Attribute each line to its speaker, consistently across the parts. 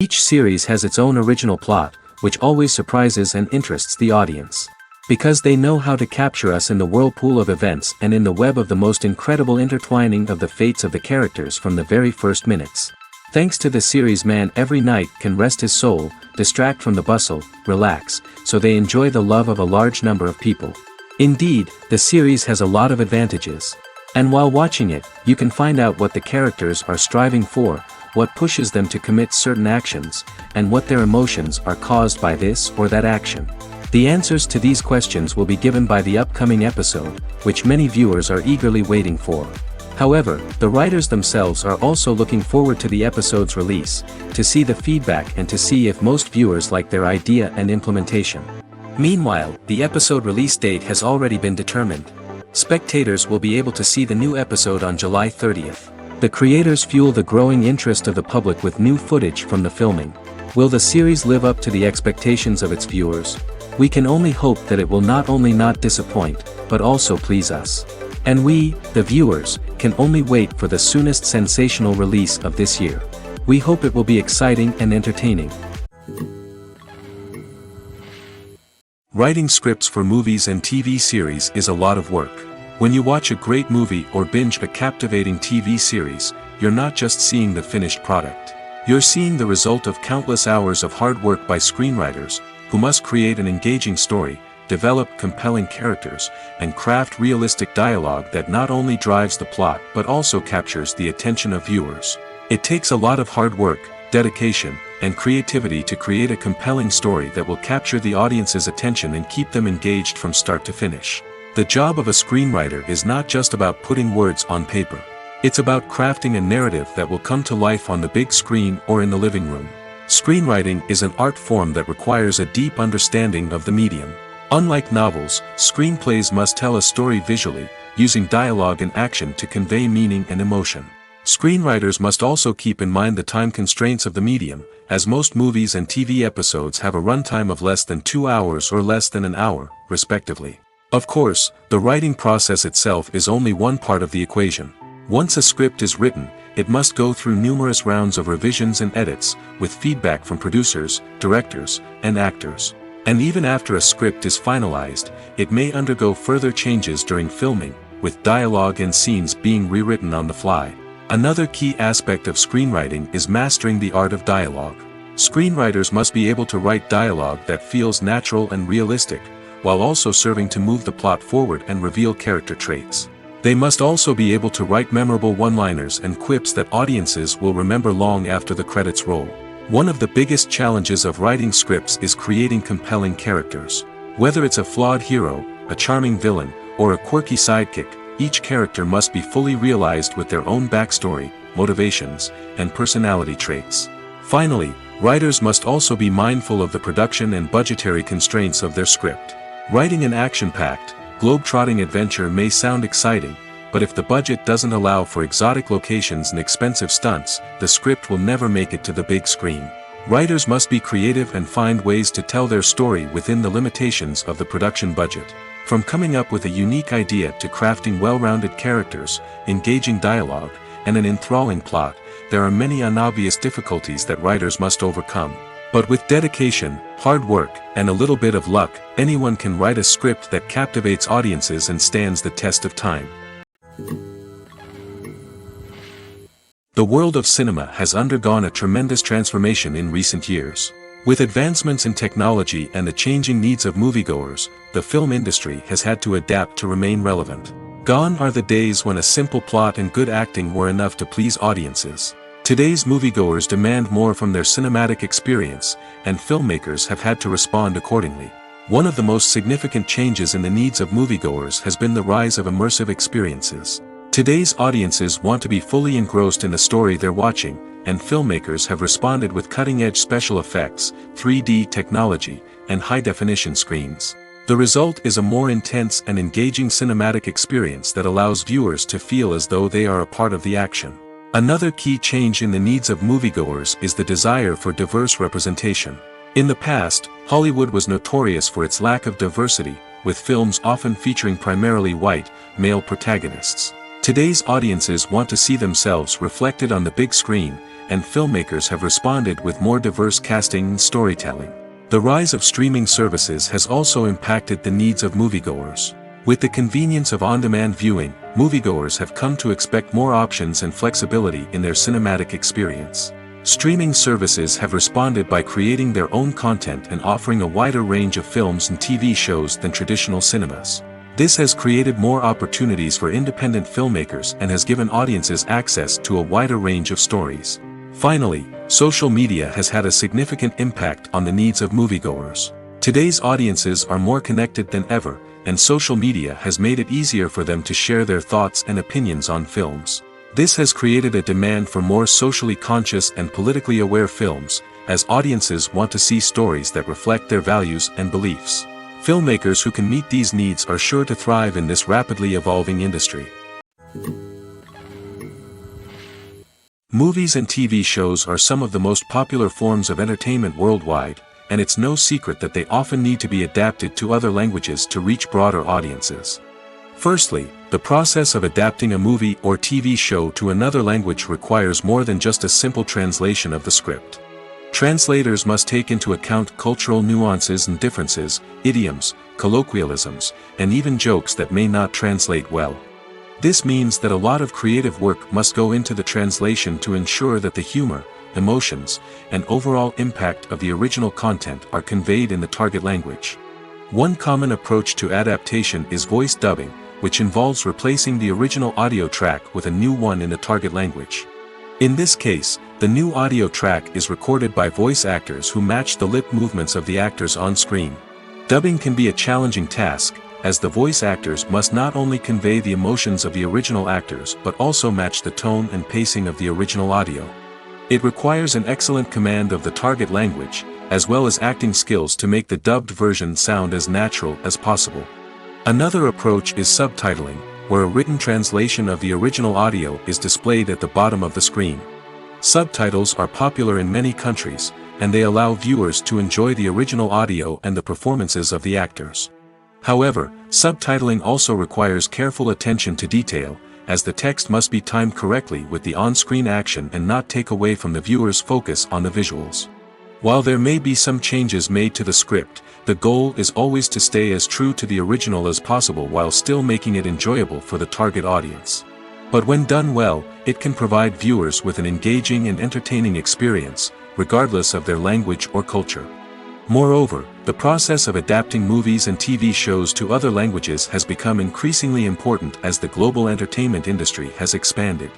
Speaker 1: Each series has its own original plot, which always surprises and interests the audience. Because they know how to capture us in the whirlpool of events and in the web of the most incredible intertwining of the fates of the characters from the very first minutes. Thanks to the series, man every night can rest his soul, distract from the bustle, relax, so they enjoy the love of a large number of people. Indeed, the series has a lot of advantages. And while watching it, you can find out what the characters are striving for, what pushes them to commit certain actions, and what their emotions are caused by this or that action. The answers to these questions will be given by the upcoming episode, which many viewers are eagerly waiting for. However, the writers themselves are also looking forward to the episode's release, to see the feedback and to see if most viewers like their idea and implementation. Meanwhile, the episode release date has already been determined. Spectators will be able to see the new episode on July 30th. The creators fuel the growing interest of the public with new footage from the filming. Will the series live up to the expectations of its viewers? We can only hope that it will not only not disappoint, but also please us. And we, the viewers, can only wait for the soonest sensational release of this year. We hope it will be exciting and entertaining. Writing scripts for movies and TV series is a lot of work. When you watch a great movie or binge a captivating TV series, you're not just seeing the finished product. You're seeing the result of countless hours of hard work by screenwriters, who must create an engaging story, develop compelling characters, and craft realistic dialogue that not only drives the plot but also captures the attention of viewers. It takes a lot of hard work, dedication, and creativity to create a compelling story that will capture the audience's attention and keep them engaged from start to finish. The job of a screenwriter is not just about putting words on paper. It's about crafting a narrative that will come to life on the big screen or in the living room. Screenwriting is an art form that requires a deep understanding of the medium. Unlike novels, screenplays must tell a story visually, using dialogue and action to convey meaning and emotion. Screenwriters must also keep in mind the time constraints of the medium, as most movies and TV episodes have a runtime of less than 2 hours or less than an hour, respectively. Of course, the writing process itself is only one part of the equation. Once a script is written, it must go through numerous rounds of revisions and edits, with feedback from producers, directors, and actors. And even after a script is finalized, it may undergo further changes during filming, with dialogue and scenes being rewritten on the fly. Another key aspect of screenwriting is mastering the art of dialogue. Screenwriters must be able to write dialogue that feels natural and realistic, while also serving to move the plot forward and reveal character traits. They must also be able to write memorable one-liners and quips that audiences will remember long after the credits roll. One of the biggest challenges of writing scripts is creating compelling characters. Whether it's a flawed hero, a charming villain, or a quirky sidekick, each character must be fully realized with their own backstory, motivations, and personality traits. Finally, writers must also be mindful of the production and budgetary constraints of their script. Writing an action-packed, globe-trotting adventure may sound exciting, but if the budget doesn't allow for exotic locations and expensive stunts, the script will never make it to the big screen. Writers must be creative and find ways to tell their story within the limitations of the production budget. From coming up with a unique idea to crafting well-rounded characters, engaging dialogue, and an enthralling plot, there are many unobvious difficulties that writers must overcome. But with dedication, hard work, and a little bit of luck, anyone can write a script that captivates audiences and stands the test of time. The world of cinema has undergone a tremendous transformation in recent years. With advancements in technology and the changing needs of moviegoers, the film industry has had to adapt to remain relevant. Gone are the days when a simple plot and good acting were enough to please audiences. Today's moviegoers demand more from their cinematic experience, and filmmakers have had to respond accordingly. One of the most significant changes in the needs of moviegoers has been the rise of immersive experiences. Today's audiences want to be fully engrossed in the story they're watching, and filmmakers have responded with cutting-edge special effects, 3D technology, and high-definition screens. The result is a more intense and engaging cinematic experience that allows viewers to feel as though they are a part of the action. Another key change in the needs of moviegoers is the desire for diverse representation. In the past, Hollywood was notorious for its lack of diversity, with films often featuring primarily white, male protagonists. Today's audiences want to see themselves reflected on the big screen, and filmmakers have responded with more diverse casting and storytelling. The rise of streaming services has also impacted the needs of moviegoers. With the convenience of on-demand viewing, moviegoers have come to expect more options and flexibility in their cinematic experience. Streaming services have responded by creating their own content and offering a wider range of films and TV shows than traditional cinemas. This has created more opportunities for independent filmmakers and has given audiences access to a wider range of stories. Finally, social media has had a significant impact on the needs of moviegoers. Today's audiences are more connected than ever, and social media has made it easier for them to share their thoughts and opinions on films. This has created a demand for more socially conscious and politically aware films, as audiences want to see stories that reflect their values and beliefs. Filmmakers who can meet these needs are sure to thrive in this rapidly evolving industry. Movies and TV shows are some of the most popular forms of entertainment worldwide, and it's no secret that they often need to be adapted to other languages to reach broader audiences. Firstly, the process of adapting a movie or TV show to another language requires more than just a simple translation of the script. Translators must take into account cultural nuances and differences, idioms, colloquialisms, and even jokes that may not translate well. This means that a lot of creative work must go into the translation to ensure that the humor, emotions, and overall impact of the original content are conveyed in the target language. One common approach to adaptation is voice dubbing, which involves replacing the original audio track with a new one in the target language. In this case, the new audio track is recorded by voice actors who match the lip movements of the actors on screen. Dubbing can be a challenging task, as the voice actors must not only convey the emotions of the original actors but also match the tone and pacing of the original audio. It requires an excellent command of the target language, as well as acting skills to make the dubbed version sound as natural as possible. Another approach is subtitling, where a written translation of the original audio is displayed at the bottom of the screen. Subtitles are popular in many countries, and they allow viewers to enjoy the original audio and the performances of the actors. However, subtitling also requires careful attention to detail, as the text must be timed correctly with the on-screen action and not take away from the viewer's focus on the visuals. While there may be some changes made to the script, the goal is always to stay as true to the original as possible while still making it enjoyable for the target audience. But when done well, it can provide viewers with an engaging and entertaining experience, regardless of their language or culture. Moreover, the process of adapting movies and TV shows to other languages has become increasingly important as the global entertainment industry has expanded.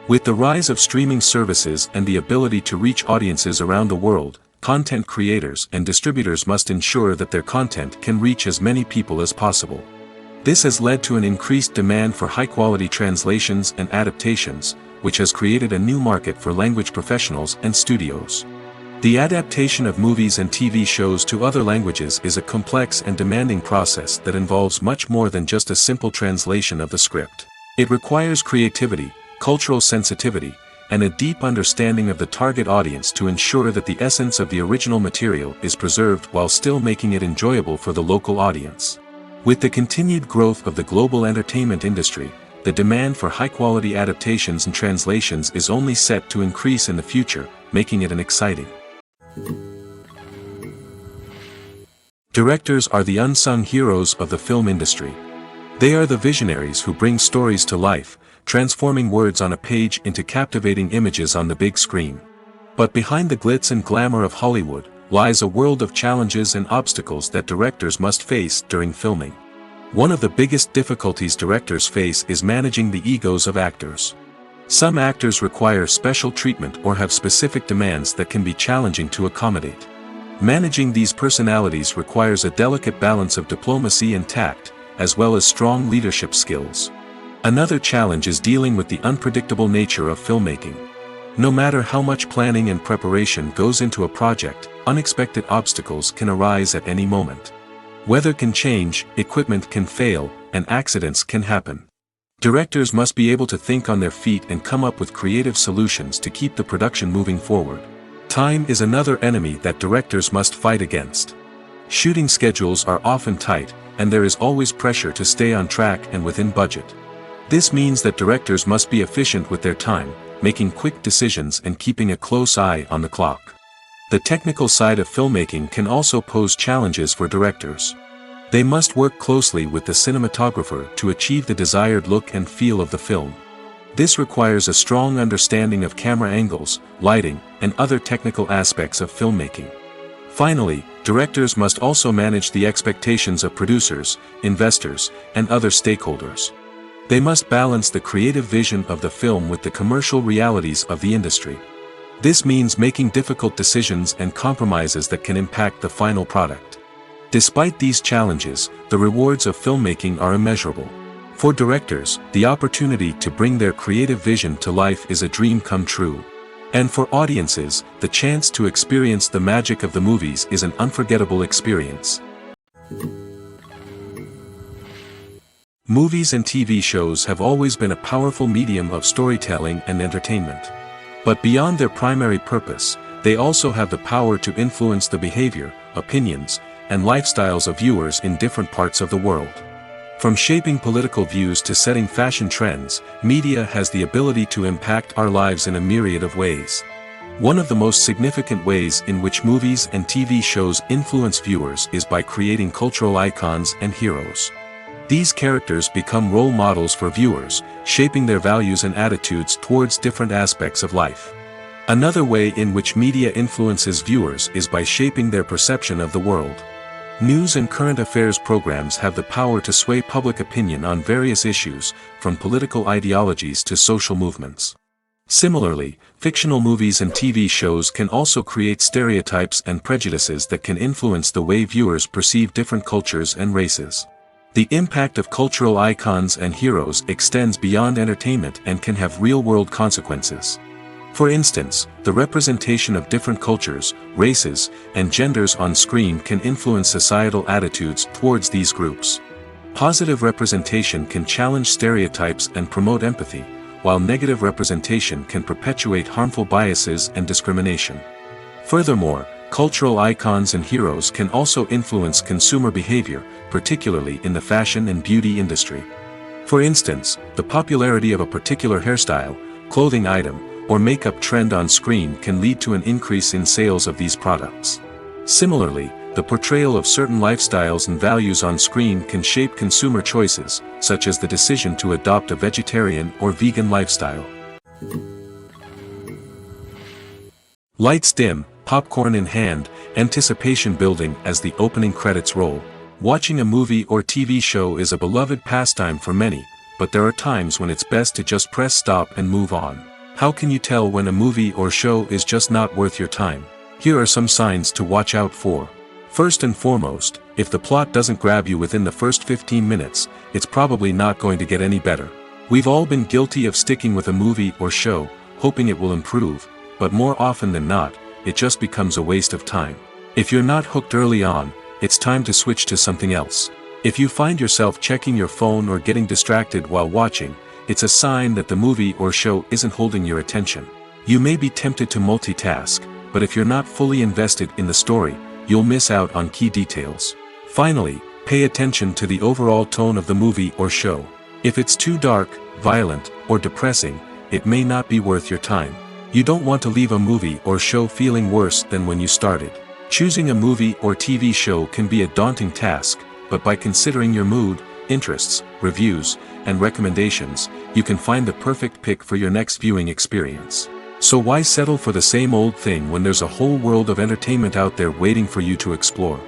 Speaker 1: With the rise of streaming services and the ability to reach audiences around the world, content creators and distributors must ensure that their content can reach as many people as possible. This has led to an increased demand for high-quality translations and adaptations, which has created a new market for language professionals and studios. The adaptation of movies and TV shows to other languages is a complex and demanding process that involves much more than just a simple translation of the script. It requires creativity, cultural sensitivity, and a deep understanding of the target audience to ensure that the essence of the original material is preserved while still making it enjoyable for the local audience. With the continued growth of the global entertainment industry, the demand for high-quality adaptations and translations is only set to increase in the future, making it an exciting. Directors are the unsung heroes of the film industry. They are the visionaries who bring stories to life, transforming words on a page into captivating images on the big screen. But behind the glitz and glamour of Hollywood, lies a world of challenges and obstacles that directors must face during filming. One of the biggest difficulties directors face is managing the egos of actors. Some actors require special treatment or have specific demands that can be challenging to accommodate. Managing these personalities requires a delicate balance of diplomacy and tact, as well as strong leadership skills. Another challenge is dealing with the unpredictable nature of filmmaking. No matter how much planning and preparation goes into a project, unexpected obstacles can arise at any moment. Weather can change, equipment can fail, and accidents can happen. Directors must be able to think on their feet and come up with creative solutions to keep the production moving forward. Time is another enemy that directors must fight against. Shooting schedules are often tight, and there is always pressure to stay on track and within budget. This means that directors must be efficient with their time, making quick decisions and keeping a close eye on the clock. The technical side of filmmaking can also pose challenges for directors. They must work closely with the cinematographer to achieve the desired look and feel of the film. This requires a strong understanding of camera angles, lighting, and other technical aspects of filmmaking. Finally, directors must also manage the expectations of producers, investors, and other stakeholders. They must balance the creative vision of the film with the commercial realities of the industry. This means making difficult decisions and compromises that can impact the final product. Despite these challenges, the rewards of filmmaking are immeasurable. For directors, the opportunity to bring their creative vision to life is a dream come true. And for audiences, the chance to experience the magic of the movies is an unforgettable experience. Movies and TV shows have always been a powerful medium of storytelling and entertainment. But beyond their primary purpose, they also have the power to influence the behavior, opinions, and lifestyles of viewers in different parts of the world. From shaping political views to setting fashion trends, media has the ability to impact our lives in a myriad of ways. One of the most significant ways in which movies and TV shows influence viewers is by creating cultural icons and heroes. These characters become role models for viewers, shaping their values and attitudes towards different aspects of life. Another way in which media influences viewers is by shaping their perception of the world. News and current affairs programs have the power to sway public opinion on various issues, from political ideologies to social movements. Similarly, fictional movies and TV shows can also create stereotypes and prejudices that can influence the way viewers perceive different cultures and races. The impact of cultural icons and heroes extends beyond entertainment and can have real-world consequences. For instance, the representation of different cultures, races, and genders on screen can influence societal attitudes towards these groups. Positive representation can challenge stereotypes and promote empathy, while negative representation can perpetuate harmful biases and discrimination. Furthermore, cultural icons and heroes can also influence consumer behavior, particularly in the fashion and beauty industry. For instance, the popularity of a particular hairstyle, clothing item, or makeup trend on screen can lead to an increase in sales of these products. Similarly, the portrayal of certain lifestyles and values on screen can shape consumer choices, such as the decision to adopt a vegetarian or vegan lifestyle. Lights dim, popcorn in hand, anticipation building as the opening credits roll. Watching a movie or TV show is a beloved pastime for many, but there are times when it's best to just press stop and move on. How can you tell when a movie or show is just not worth your time? Here are some signs to watch out for. First and foremost, if the plot doesn't grab you within the first 15 minutes, it's probably not going to get any better. We've all been guilty of sticking with a movie or show, hoping it will improve, but more often than not, it just becomes a waste of time. If you're not hooked early on, it's time to switch to something else. If you find yourself checking your phone or getting distracted while watching, it's a sign that the movie or show isn't holding your attention. You may be tempted to multitask, but if you're not fully invested in the story, you'll miss out on key details. Finally, pay attention to the overall tone of the movie or show. If it's too dark, violent, or depressing, it may not be worth your time. You don't want to leave a movie or show feeling worse than when you started. Choosing a movie or TV show can be a daunting task, but by considering your mood, interests, reviews, and recommendations, you can find the perfect pick for your next viewing experience. So why settle for the same old thing when there's a whole world of entertainment out there waiting for you to explore?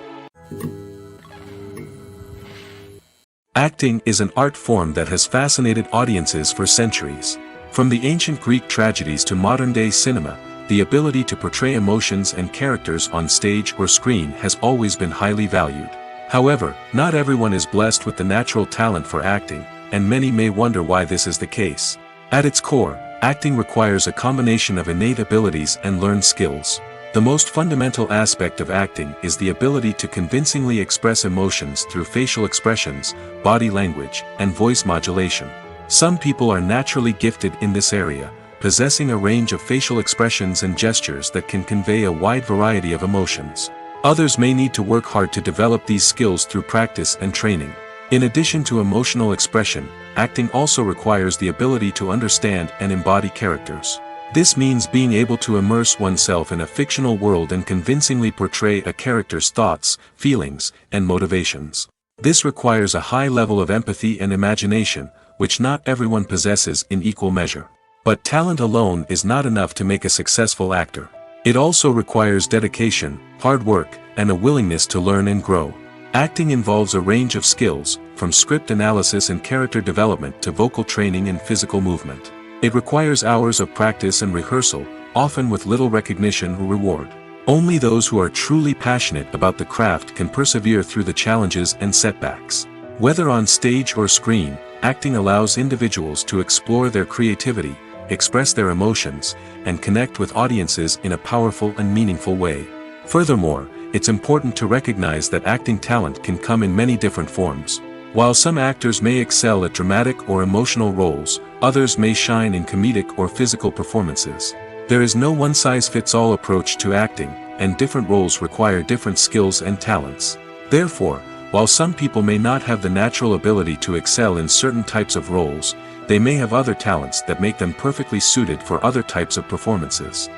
Speaker 1: Acting is an art form that has fascinated audiences for centuries. From the ancient Greek tragedies to modern-day cinema, the ability to portray emotions and characters on stage or screen has always been highly valued. However, not everyone is blessed with the natural talent for acting, and many may wonder why this is the case. At its core, acting requires a combination of innate abilities and learned skills. The most fundamental aspect of acting is the ability to convincingly express emotions through facial expressions, body language, and voice modulation. Some people are naturally gifted in this area, possessing a range of facial expressions and gestures that can convey a wide variety of emotions. Others may need to work hard to develop these skills through practice and training. In addition to emotional expression, acting also requires the ability to understand and embody characters. This means being able to immerse oneself in a fictional world and convincingly portray a character's thoughts, feelings, and motivations. This requires a high level of empathy and imagination, which not everyone possesses in equal measure. But talent alone is not enough to make a successful actor. It also requires dedication, hard work, and a willingness to learn and grow. Acting involves a range of skills, from script analysis and character development to vocal training and physical movement. It requires hours of practice and rehearsal, often with little recognition or reward. Only those who are truly passionate about the craft can persevere through the challenges and setbacks. Whether on stage or screen, acting allows individuals to explore their creativity, express their emotions, and connect with audiences in a powerful and meaningful way. Furthermore, it's important to recognize that acting talent can come in many different forms. While some actors may excel at dramatic or emotional roles, others may shine in comedic or physical performances. There is no one-size-fits-all approach to acting, and different roles require different skills and talents. Therefore, while some people may not have the natural ability to excel in certain types of roles, they may have other talents that make them perfectly suited for other types of performances.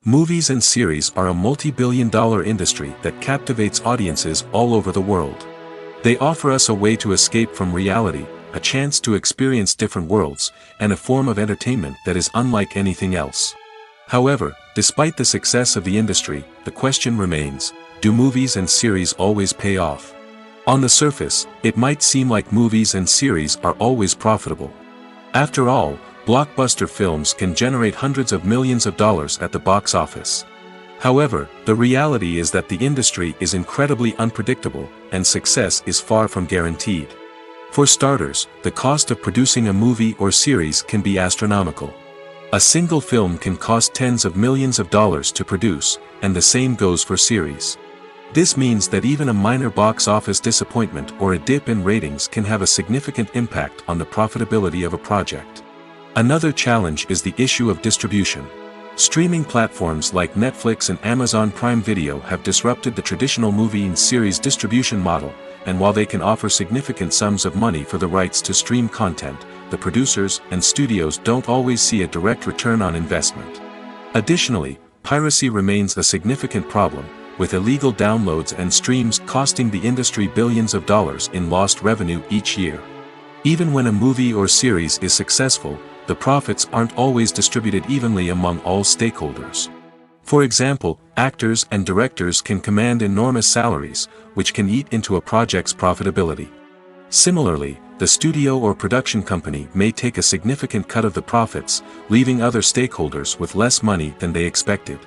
Speaker 1: Movies and series are a multi-billion-dollar industry that captivates audiences all over the world. They offer us a way to escape from reality, a chance to experience different worlds, and a form of entertainment that is unlike anything else. However, despite the success of the industry, the question remains, do movies and series always pay off? On the surface, it might seem like movies and series are always profitable. After all, blockbuster films can generate hundreds of millions of dollars at the box office. However, the reality is that the industry is incredibly unpredictable, and success is far from guaranteed. For starters, the cost of producing a movie or series can be astronomical. A single film can cost tens of millions of dollars to produce, and the same goes for series. This means that even a minor box office disappointment or a dip in ratings can have a significant impact on the profitability of a project. Another challenge is the issue of distribution. Streaming platforms like Netflix and Amazon Prime Video have disrupted the traditional movie and series distribution model, and while they can offer significant sums of money for the rights to stream content, the producers and studios don't always see a direct return on investment. Additionally, piracy remains a significant problem, with illegal downloads and streams costing the industry billions of dollars in lost revenue each year. Even when a movie or series is successful, the profits aren't always distributed evenly among all stakeholders. For example, actors and directors can command enormous salaries, which can eat into a project's profitability. Similarly, the studio or production company may take a significant cut of the profits, leaving other stakeholders with less money than they expected.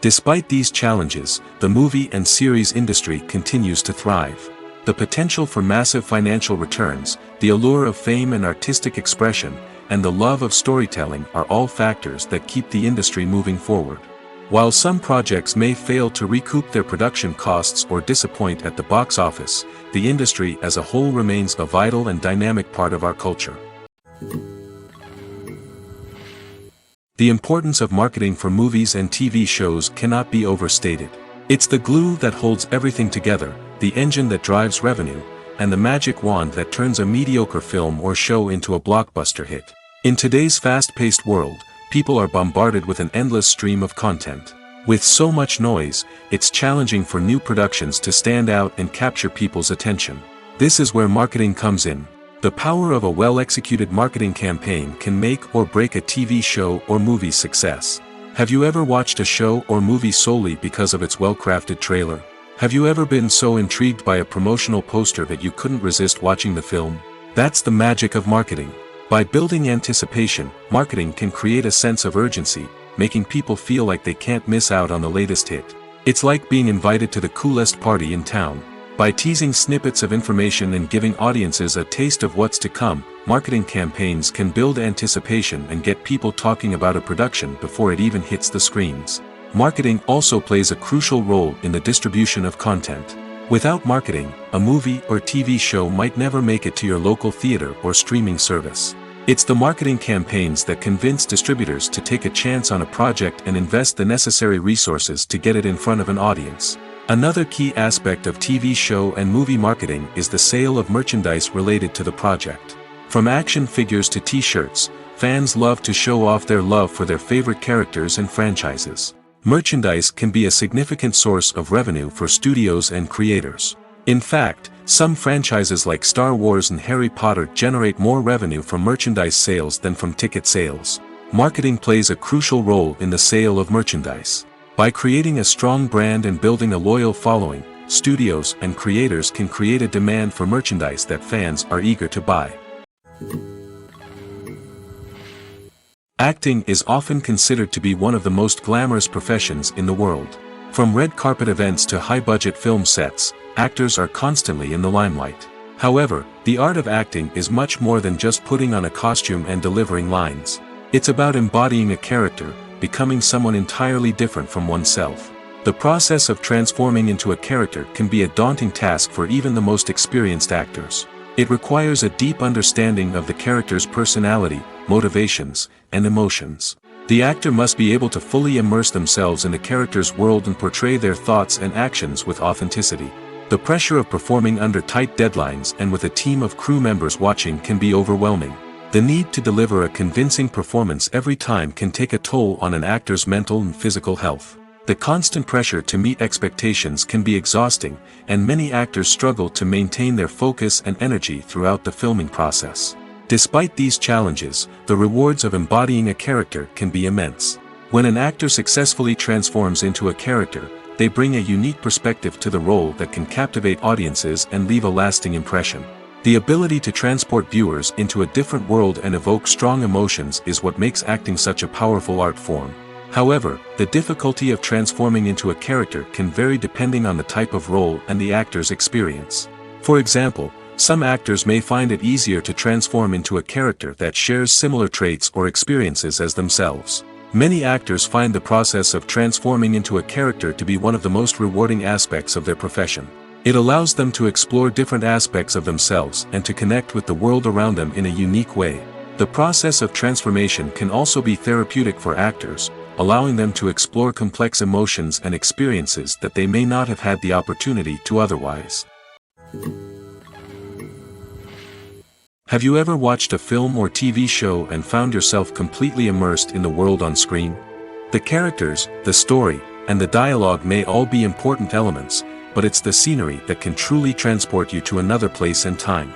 Speaker 1: Despite these challenges, the movie and series industry continues to thrive. The potential for massive financial returns, the allure of fame and artistic expression, and the love of storytelling are all factors that keep the industry moving forward. While some projects may fail to recoup their production costs or disappoint at the box office, the industry as a whole remains a vital and dynamic part of our culture. The importance of marketing for movies and TV shows cannot be overstated. It's the glue that holds everything together, the engine that drives revenue, and the magic wand that turns a mediocre film or show into a blockbuster hit. In today's fast-paced world, people are bombarded with an endless stream of content. With so much noise, it's challenging for new productions to stand out and capture people's attention. This is where marketing comes in. The power of a well-executed marketing campaign can make or break a TV show or movie's success. Have you ever watched a show or movie solely because of its well-crafted trailer? Have you ever been so intrigued by a promotional poster that you couldn't resist watching the film? That's the magic of marketing. By building anticipation, marketing can create a sense of urgency, making people feel like they can't miss out on the latest hit. It's like being invited to the coolest party in town. By teasing snippets of information and giving audiences a taste of what's to come, marketing campaigns can build anticipation and get people talking about a production before it even hits the screens. Marketing also plays a crucial role in the distribution of content. Without marketing, a movie or TV show might never make it to your local theater or streaming service. It's the marketing campaigns that convince distributors to take a chance on a project and invest the necessary resources to get it in front of an audience. Another key aspect of TV show and movie marketing is the sale of merchandise related to the project. From action figures to t-shirts, fans love to show off their love for their favorite characters and franchises. Merchandise can be a significant source of revenue for studios and creators. In fact, some franchises like Star Wars and Harry Potter generate more revenue from merchandise sales than from ticket sales. Marketing plays a crucial role in the sale of merchandise. By creating a strong brand and building a loyal following, studios and creators can create a demand for merchandise that fans are eager to buy. Acting is often considered to be one of the most glamorous professions in the world. From red carpet events to high-budget film sets, actors are constantly in the limelight. However, the art of acting is much more than just putting on a costume and delivering lines. It's about embodying a character, becoming someone entirely different from oneself. The process of transforming into a character can be a daunting task for even the most experienced actors. It requires a deep understanding of the character's personality, motivations, and emotions. The actor must be able to fully immerse themselves in the character's world and portray their thoughts and actions with authenticity. The pressure of performing under tight deadlines and with a team of crew members watching can be overwhelming. The need to deliver a convincing performance every time can take a toll on an actor's mental and physical health. The constant pressure to meet expectations can be exhausting, and many actors struggle to maintain their focus and energy throughout the filming process. Despite these challenges, the rewards of embodying a character can be immense. When an actor successfully transforms into a character, they bring a unique perspective to the role that can captivate audiences and leave a lasting impression. The ability to transport viewers into a different world and evoke strong emotions is what makes acting such a powerful art form. However, the difficulty of transforming into a character can vary depending on the type of role and the actor's experience. For example, some actors may find it easier to transform into a character that shares similar traits or experiences as themselves. Many actors find the process of transforming into a character to be one of the most rewarding aspects of their profession. It allows them to explore different aspects of themselves and to connect with the world around them in a unique way. The process of transformation can also be therapeutic for actors, allowing them to explore complex emotions and experiences that they may not have had the opportunity to otherwise. Have you ever watched a film or TV show and found yourself completely immersed in the world on screen? The characters, the story, and the dialogue may all be important elements, but it's the scenery that can truly transport you to another place and time.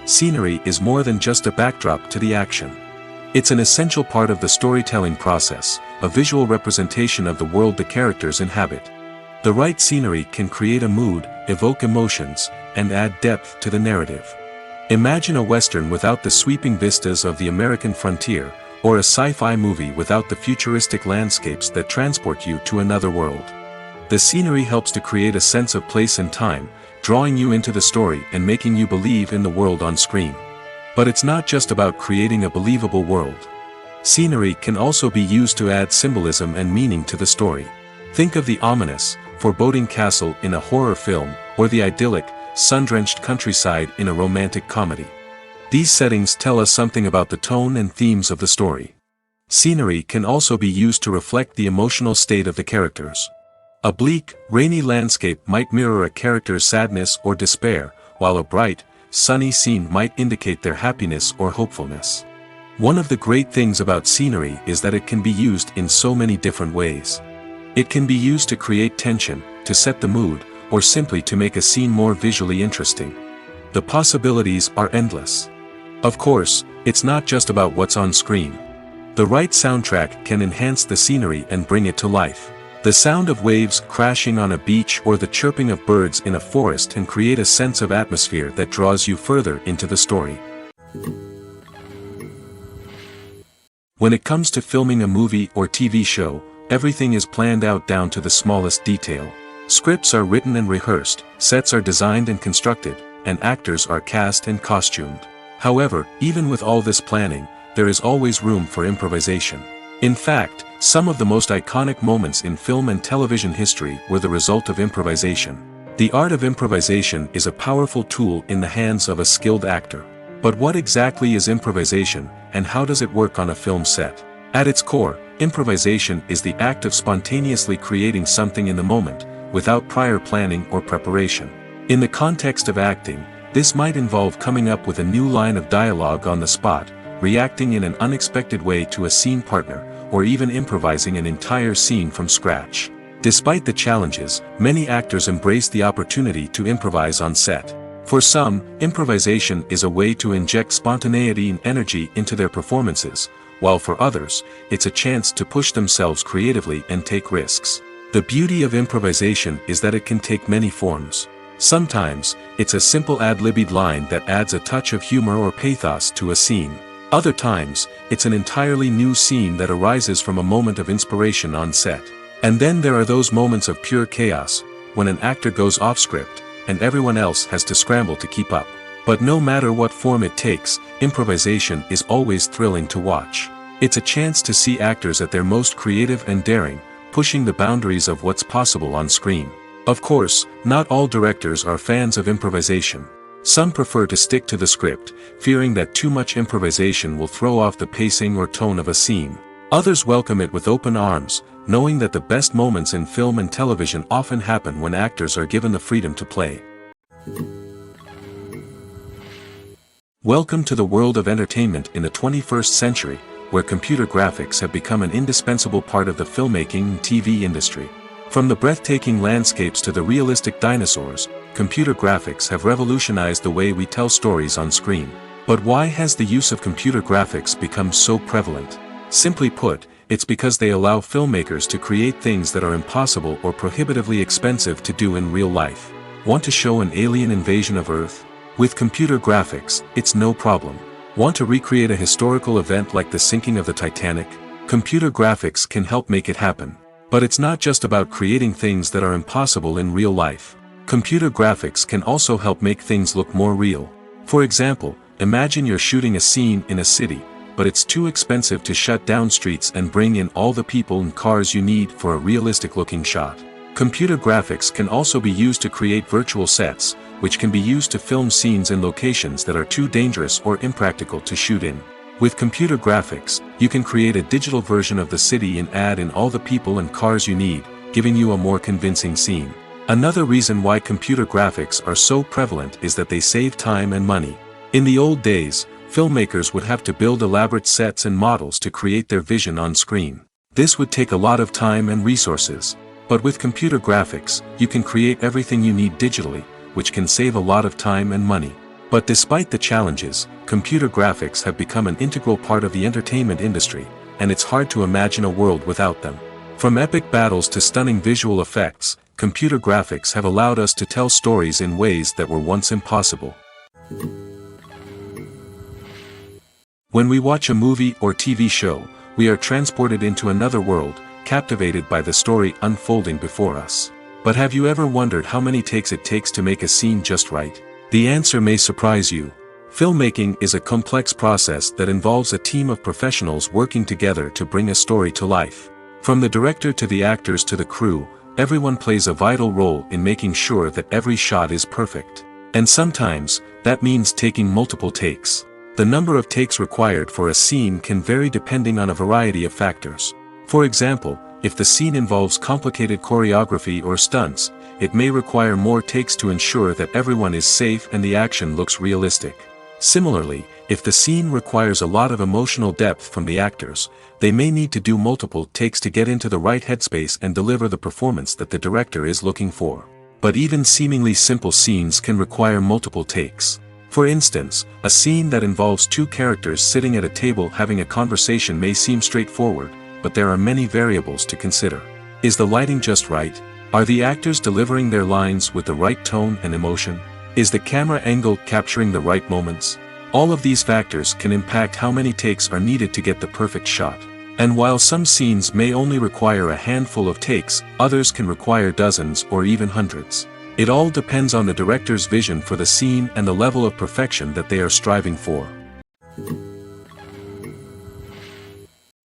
Speaker 1: Scenery is more than just a backdrop to the action. It's an essential part of the storytelling process, a visual representation of the world the characters inhabit. The right scenery can create a mood, evoke emotions, and add depth to the narrative. Imagine a Western without the sweeping vistas of the American frontier, or a sci-fi movie without the futuristic landscapes that transport you to another world. The scenery helps to create a sense of place and time, drawing you into the story and making you believe in the world on screen. But it's not just about creating a believable world. Scenery can also be used to add symbolism and meaning to the story. Think of the ominous, foreboding castle in a horror film, or the idyllic, sun-drenched countryside in a romantic comedy. These settings tell us something about the tone and themes of the story. Scenery can also be used to reflect the emotional state of the characters. A bleak, rainy landscape might mirror a character's sadness or despair, while a bright, sunny scene might indicate their happiness or hopefulness. One of the great things about scenery is that it can be used in so many different ways. It can be used to create tension, to set the mood, or simply to make a scene more visually interesting. The possibilities are endless. Of course, it's not just about what's on screen. The right soundtrack can enhance the scenery and bring it to life. The sound of waves crashing on a beach or the chirping of birds in a forest can create a sense of atmosphere that draws you further into the story. When it comes to filming a movie or TV show, everything is planned out down to the smallest detail. Scripts are written and rehearsed, sets are designed and constructed, and actors are cast and costumed. However, even with all this planning, there is always room for improvisation. In fact, some of the most iconic moments in film and television history were the result of improvisation. The art of improvisation is a powerful tool in the hands of a skilled actor. But what exactly is improvisation, and how does it work on a film set? At its core, improvisation is the act of spontaneously creating something in the moment, without prior planning or preparation. In the context of acting, this might involve coming up with a new line of dialogue on the spot, reacting in an unexpected way to a scene partner, or even improvising an entire scene from scratch. Despite the challenges, many actors embrace the opportunity to improvise on set. For some, improvisation is a way to inject spontaneity and energy into their performances, while for others, it's a chance to push themselves creatively and take risks. The beauty of improvisation is that it can take many forms. Sometimes, it's a simple ad-libbed line that adds a touch of humor or pathos to a scene. Other times, it's an entirely new scene that arises from a moment of inspiration on set. And then there are those moments of pure chaos, when an actor goes off script, and everyone else has to scramble to keep up. But no matter what form it takes, improvisation is always thrilling to watch. It's a chance to see actors at their most creative and daring, pushing the boundaries of what's possible on screen. Of course, not all directors are fans of improvisation. Some prefer to stick to the script, fearing that too much improvisation will throw off the pacing or tone of a scene. Others welcome it with open arms, knowing that the best moments in film and television often happen when actors are given the freedom to play. Welcome to the world of entertainment in the 21st century, where computer graphics have become an indispensable part of the filmmaking and TV industry. From the breathtaking landscapes to the realistic dinosaurs, computer graphics have revolutionized the way we tell stories on screen. But why has the use of computer graphics become so prevalent? Simply put, it's because they allow filmmakers to create things that are impossible or prohibitively expensive to do in real life. Want to show an alien invasion of Earth? With computer graphics, it's no problem. Want to recreate a historical event like the sinking of the Titanic? Computer graphics can help make it happen. But it's not just about creating things that are impossible in real life. Computer graphics can also help make things look more real. For example, imagine you're shooting a scene in a city, but it's too expensive to shut down streets and bring in all the people and cars you need for a realistic-looking shot. Computer graphics can also be used to create virtual sets, which can be used to film scenes in locations that are too dangerous or impractical to shoot in. With computer graphics, you can create a digital version of the city and add in all the people and cars you need, giving you a more convincing scene. Another reason why computer graphics are so prevalent is that they save time and money. In the old days, filmmakers would have to build elaborate sets and models to create their vision on screen. This would take a lot of time and resources. But with computer graphics, you can create everything you need digitally, which can save a lot of time and money. But despite the challenges, computer graphics have become an integral part of the entertainment industry, and it's hard to imagine a world without them. From epic battles to stunning visual effects, computer graphics have allowed us to tell stories in ways that were once impossible. When we watch a movie or TV show, we are transported into another world, captivated by the story unfolding before us. But have you ever wondered how many takes it takes to make a scene just right? The answer may surprise you. Filmmaking is a complex process that involves a team of professionals working together to bring a story to life. From the director to the actors to the crew, everyone plays a vital role in making sure that every shot is perfect. And sometimes, that means taking multiple takes. The number of takes required for a scene can vary depending on a variety of factors. For example, if the scene involves complicated choreography or stunts, it may require more takes to ensure that everyone is safe and the action looks realistic. Similarly, if the scene requires a lot of emotional depth from the actors, they may need to do multiple takes to get into the right headspace and deliver the performance that the director is looking for. But even seemingly simple scenes can require multiple takes. For instance, a scene that involves two characters sitting at a table having a conversation may seem straightforward, but there are many variables to consider. Is the lighting just right? Are the actors delivering their lines with the right tone and emotion? Is the camera angle capturing the right moments? All of these factors can impact how many takes are needed to get the perfect shot. And while some scenes may only require a handful of takes, others can require dozens or even hundreds. It all depends on the director's vision for the scene and the level of perfection that they are striving for.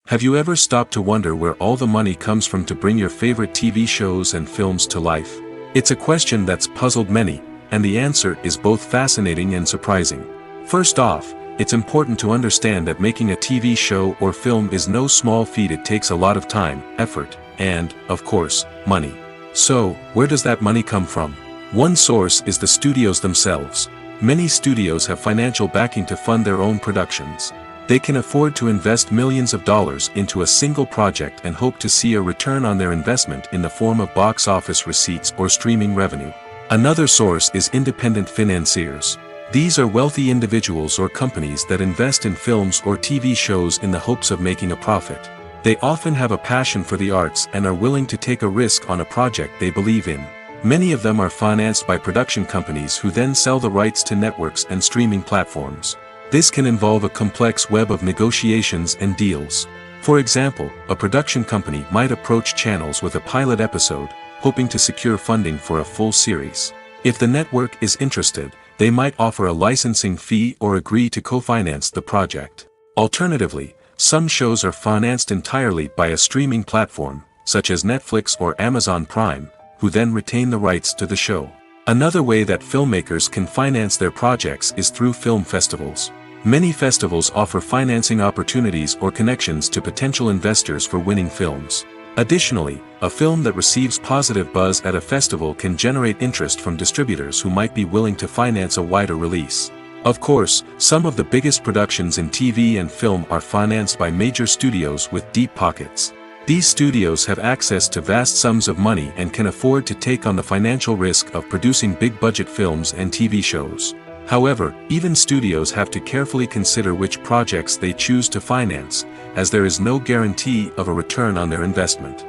Speaker 1: Have you ever stopped to wonder where all the money comes from to bring your favorite TV shows and films to life? It's a question that's puzzled many, and the answer is both fascinating and surprising. First off, it's important to understand that making a TV show or film is no small feat. It takes a lot of time, effort, and, of course, money. So, where does that money come from? One source is the studios themselves. Many studios have financial backing to fund their own productions. They can afford to invest millions of dollars into a single project and hope to see a return on their investment in the form of box office receipts or streaming revenue. Another source is independent financiers. These are wealthy individuals or companies that invest in films or TV shows in the hopes of making a profit. They often have a passion for the arts and are willing to take a risk on a project they believe in. Many of them are financed by production companies who then sell the rights to networks and streaming platforms. This can involve a complex web of negotiations and deals. For example, a production company might approach channels with a pilot episode, hoping to secure funding for a full series. If the network is interested, they might offer a licensing fee or agree to co-finance the project. Alternatively, some shows are financed entirely by a streaming platform, such as Netflix or Amazon Prime, who then retain the rights to the show. Another way that filmmakers can finance their projects is through film festivals. Many festivals offer financing opportunities or connections to potential investors for winning films. Additionally, a film that receives positive buzz at a festival can generate interest from distributors who might be willing to finance a wider release. Of course, some of the biggest productions in TV and film are financed by major studios with deep pockets. These studios have access to vast sums of money and can afford to take on the financial risk of producing big-budget films and TV shows. However, even studios have to carefully consider which projects they choose to finance, as there is no guarantee of a return on their investment.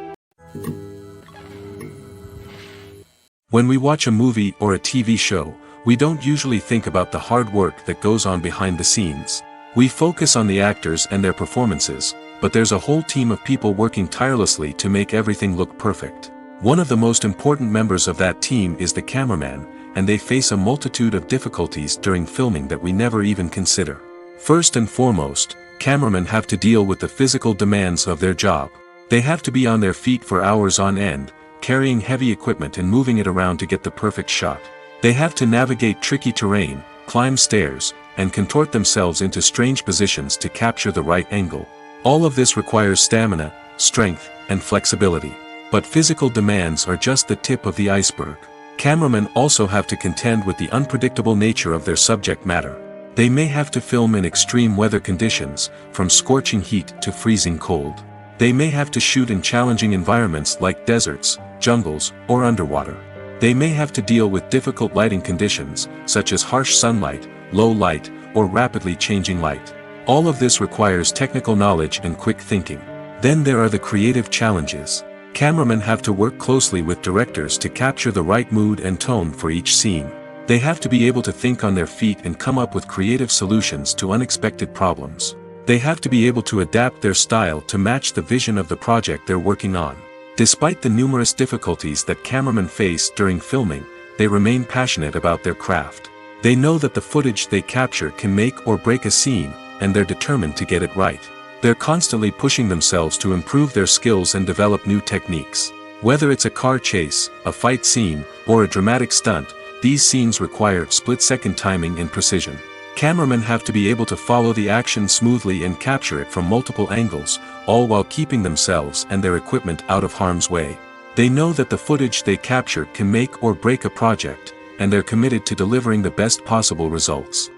Speaker 1: When we watch a movie or a TV show, we don't usually think about the hard work that goes on behind the scenes. We focus on the actors and their performances, but there's a whole team of people working tirelessly to make everything look perfect. One of the most important members of that team is the cameraman, and they face a multitude of difficulties during filming that we never even consider. First and foremost, cameramen have to deal with the physical demands of their job. They have to be on their feet for hours on end, carrying heavy equipment and moving it around to get the perfect shot. They have to navigate tricky terrain, climb stairs, and contort themselves into strange positions to capture the right angle. All of this requires stamina, strength, and flexibility. But physical demands are just the tip of the iceberg. Cameramen also have to contend with the unpredictable nature of their subject matter. They may have to film in extreme weather conditions, from scorching heat to freezing cold. They may have to shoot in challenging environments like deserts, jungles, or underwater. They may have to deal with difficult lighting conditions, such as harsh sunlight, low light, or rapidly changing light. All of this requires technical knowledge and quick thinking. Then there are the creative challenges. Cameramen have to work closely with directors to capture the right mood and tone for each scene. They have to be able to think on their feet and come up with creative solutions to unexpected problems. They have to be able to adapt their style to match the vision of the project they're working on. Despite the numerous difficulties that cameramen face during filming, they remain passionate about their craft. They know that the footage they capture can make or break a scene, and they're determined to get it right. They're constantly pushing themselves to improve their skills and develop new techniques. Whether it's a car chase, a fight scene, or a dramatic stunt, these scenes require split-second timing and precision. Cameramen have to be able to follow the action smoothly and capture it from multiple angles, all while keeping themselves and their equipment out of harm's way. They know that the footage they capture can make or break a project, and they're committed to delivering the best possible results.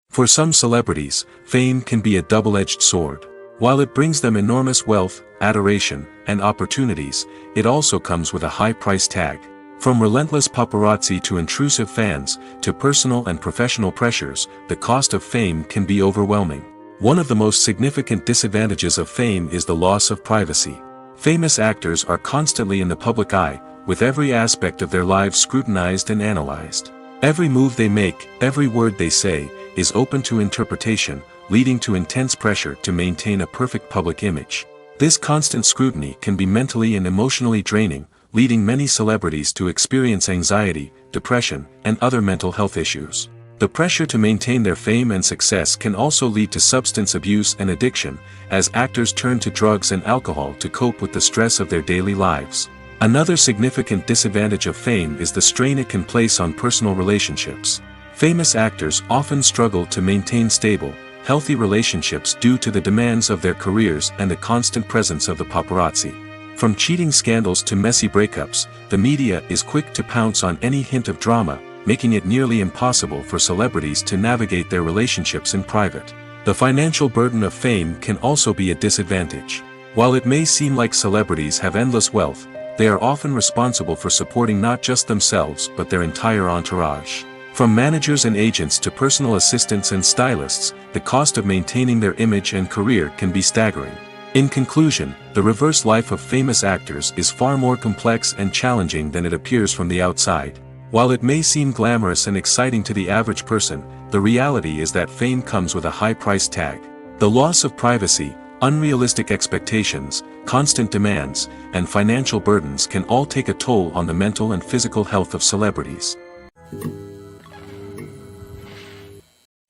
Speaker 1: For some celebrities, fame can be a double-edged sword. While it brings them enormous wealth, adoration, and opportunities, it also comes with a high price tag. From relentless paparazzi to intrusive fans, to personal and professional pressures, the cost of fame can be overwhelming. One of the most significant disadvantages of fame is the loss of privacy. Famous actors are constantly in the public eye, with every aspect of their lives scrutinized and analyzed. Every move they make, every word they say, is open to interpretation, leading to intense pressure to maintain a perfect public image. This constant scrutiny can be mentally and emotionally draining, leading many celebrities to experience anxiety, depression, and other mental health issues. The pressure to maintain their fame and success can also lead to substance abuse and addiction, as actors turn to drugs and alcohol to cope with the stress of their daily lives. Another significant disadvantage of fame is the strain it can place on personal relationships. Famous actors often struggle to maintain stable, healthy relationships due to the demands of their careers and the constant presence of the paparazzi. From cheating scandals to messy breakups, the media is quick to pounce on any hint of drama, making it nearly impossible for celebrities to navigate their relationships in private. The financial burden of fame can also be a disadvantage. While it may seem like celebrities have endless wealth, they are often responsible for supporting not just themselves but their entire entourage. From managers and agents to personal assistants and stylists, the cost of maintaining their image and career can be staggering. In conclusion, the reverse life of famous actors is far more complex and challenging than it appears from the outside. While it may seem glamorous and exciting to the average person, the reality is that fame comes with a high price tag. The loss of privacy, unrealistic expectations, constant demands, and financial burdens can all take a toll on the mental and physical health of celebrities.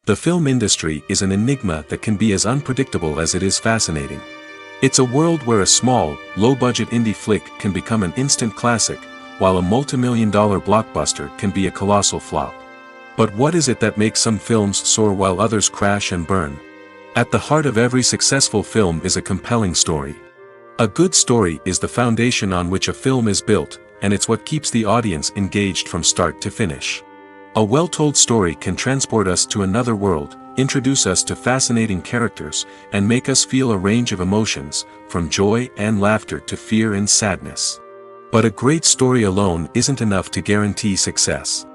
Speaker 1: The film industry is an enigma that can be as unpredictable as it is fascinating. It's a world where a small, low-budget indie flick can become an instant classic, while a multi-million-dollar blockbuster can be a colossal flop. But what is it that makes some films soar while others crash and burn? At the heart of every successful film is a compelling story. A good story is the foundation on which a film is built, and it's what keeps the audience engaged from start to finish. A well-told story can transport us to another world, introduce us to fascinating characters, and make us feel a range of emotions, from joy and laughter to fear and sadness. But a great story alone isn't enough to guarantee success.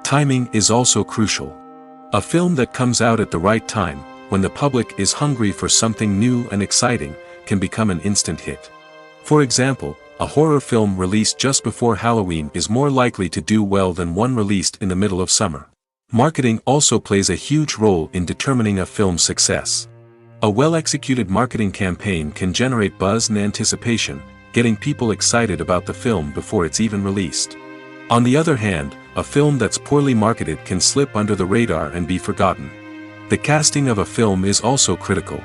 Speaker 1: Timing is also crucial. A film that comes out at the right time, when the public is hungry for something new and exciting, can become an instant hit. For example, a horror film released just before Halloween is more likely to do well than one released in the middle of summer. Marketing also plays a huge role in determining a film's success. A well-executed marketing campaign can generate buzz and anticipation, getting people excited about the film before it's even released. On the other hand, a film that's poorly marketed can slip under the radar and be forgotten. The casting of a film is also critical.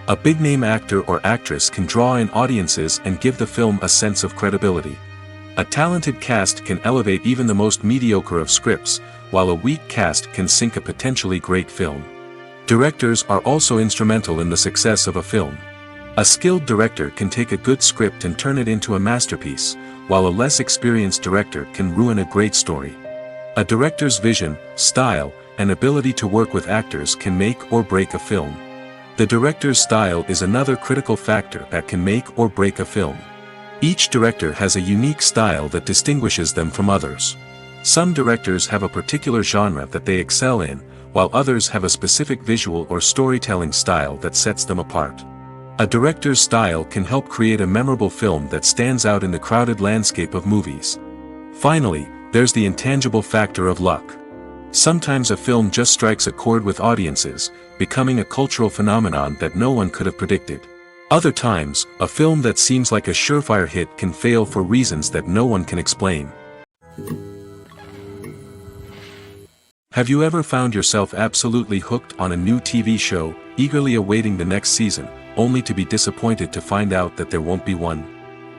Speaker 1: A big-name actor or actress can draw in audiences and give the film a sense of credibility. A talented cast can elevate even the most mediocre of scripts, while a weak cast can sink a potentially great film. Directors are also instrumental in the success of a film. A skilled director can take a good script and turn it into a masterpiece, while a less experienced director can ruin a great story. A director's vision, style, and ability to work with actors can make or break a film. The director's style is another critical factor that can make or break a film. Each director has a unique style that distinguishes them from others. Some directors have a particular genre that they excel in, while others have a specific visual or storytelling style that sets them apart. A director's style can help create a memorable film that stands out in the crowded landscape of movies. Finally, there's the intangible factor of luck. Sometimes a film just strikes a chord with audiences, becoming a cultural phenomenon that no one could have predicted. Other times, a film that seems like a surefire hit can fail for reasons that no one can explain. Have you ever found yourself absolutely hooked on a new TV show, eagerly awaiting the next season, only to be disappointed to find out that there won't be one?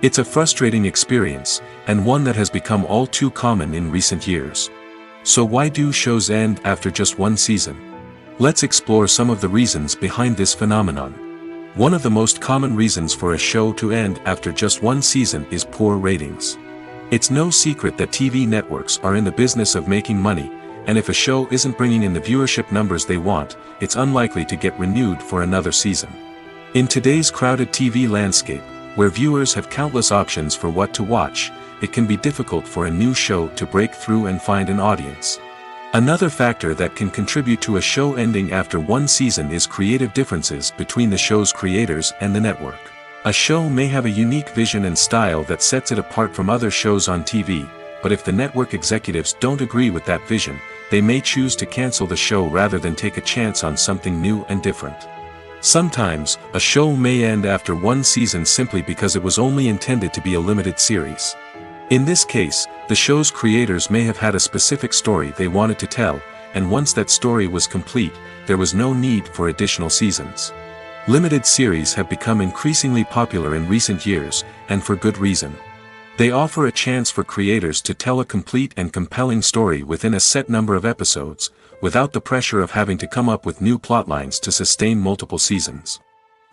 Speaker 1: It's a frustrating experience, and one that has become all too common in recent years. So why do shows end after just one season? Let's explore some of the reasons behind this phenomenon. One of the most common reasons for a show to end after just one season is poor ratings. It's no secret that TV networks are in the business of making money, and if a show isn't bringing in the viewership numbers they want, it's unlikely to get renewed for another season. In today's crowded TV landscape, where viewers have countless options for what to watch, it can be difficult for a new show to break through and find an audience. Another factor that can contribute to a show ending after one season is creative differences between the show's creators and the network. A show may have a unique vision and style that sets it apart from other shows on TV, but if the network executives don't agree with that vision, they may choose to cancel the show rather than take a chance on something new and different. Sometimes, a show may end after one season simply because it was only intended to be a limited series. In this case, the show's creators may have had a specific story they wanted to tell, and once that story was complete, there was no need for additional seasons. Limited series have become increasingly popular in recent years, and for good reason. They offer a chance for creators to tell a complete and compelling story within a set number of episodes, without the pressure of having to come up with new plotlines to sustain multiple seasons.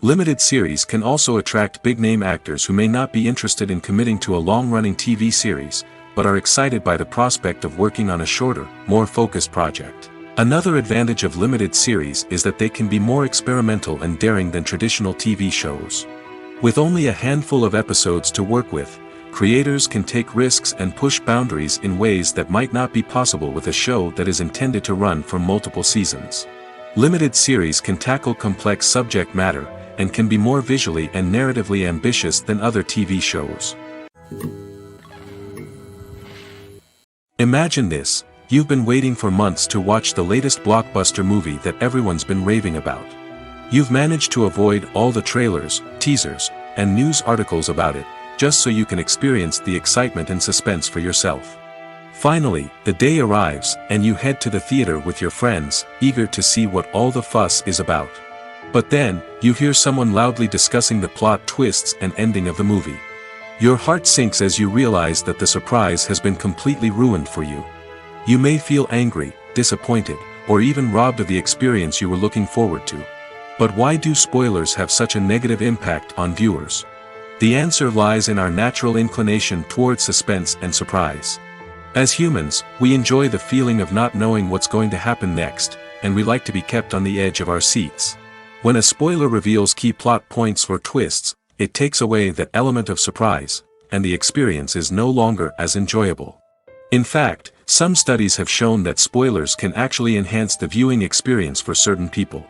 Speaker 1: Limited series can also attract big-name actors who may not be interested in committing to a long-running TV series, but are excited by the prospect of working on a shorter, more focused project. Another advantage of limited series is that they can be more experimental and daring than traditional TV shows. With only a handful of episodes to work with, creators can take risks and push boundaries in ways that might not be possible with a show that is intended to run for multiple seasons. Limited series can tackle complex subject matter, and can be more visually and narratively ambitious than other TV shows. Imagine this: you've been waiting for months to watch the latest blockbuster movie that everyone's been raving about. You've managed to avoid all the trailers, teasers, and news articles about it, just so you can experience the excitement and suspense for yourself. Finally, the day arrives, and you head to the theater with your friends, eager to see what all the fuss is about. But then, you hear someone loudly discussing the plot twists and ending of the movie. Your heart sinks as you realize that the surprise has been completely ruined for you. You may feel angry, disappointed, or even robbed of the experience you were looking forward to. But why do spoilers have such a negative impact on viewers? The answer lies in our natural inclination towards suspense and surprise. As humans, we enjoy the feeling of not knowing what's going to happen next, and we like to be kept on the edge of our seats. When a spoiler reveals key plot points or twists, it takes away that element of surprise, and the experience is no longer as enjoyable. In fact, some studies have shown that spoilers can actually enhance the viewing experience for certain people.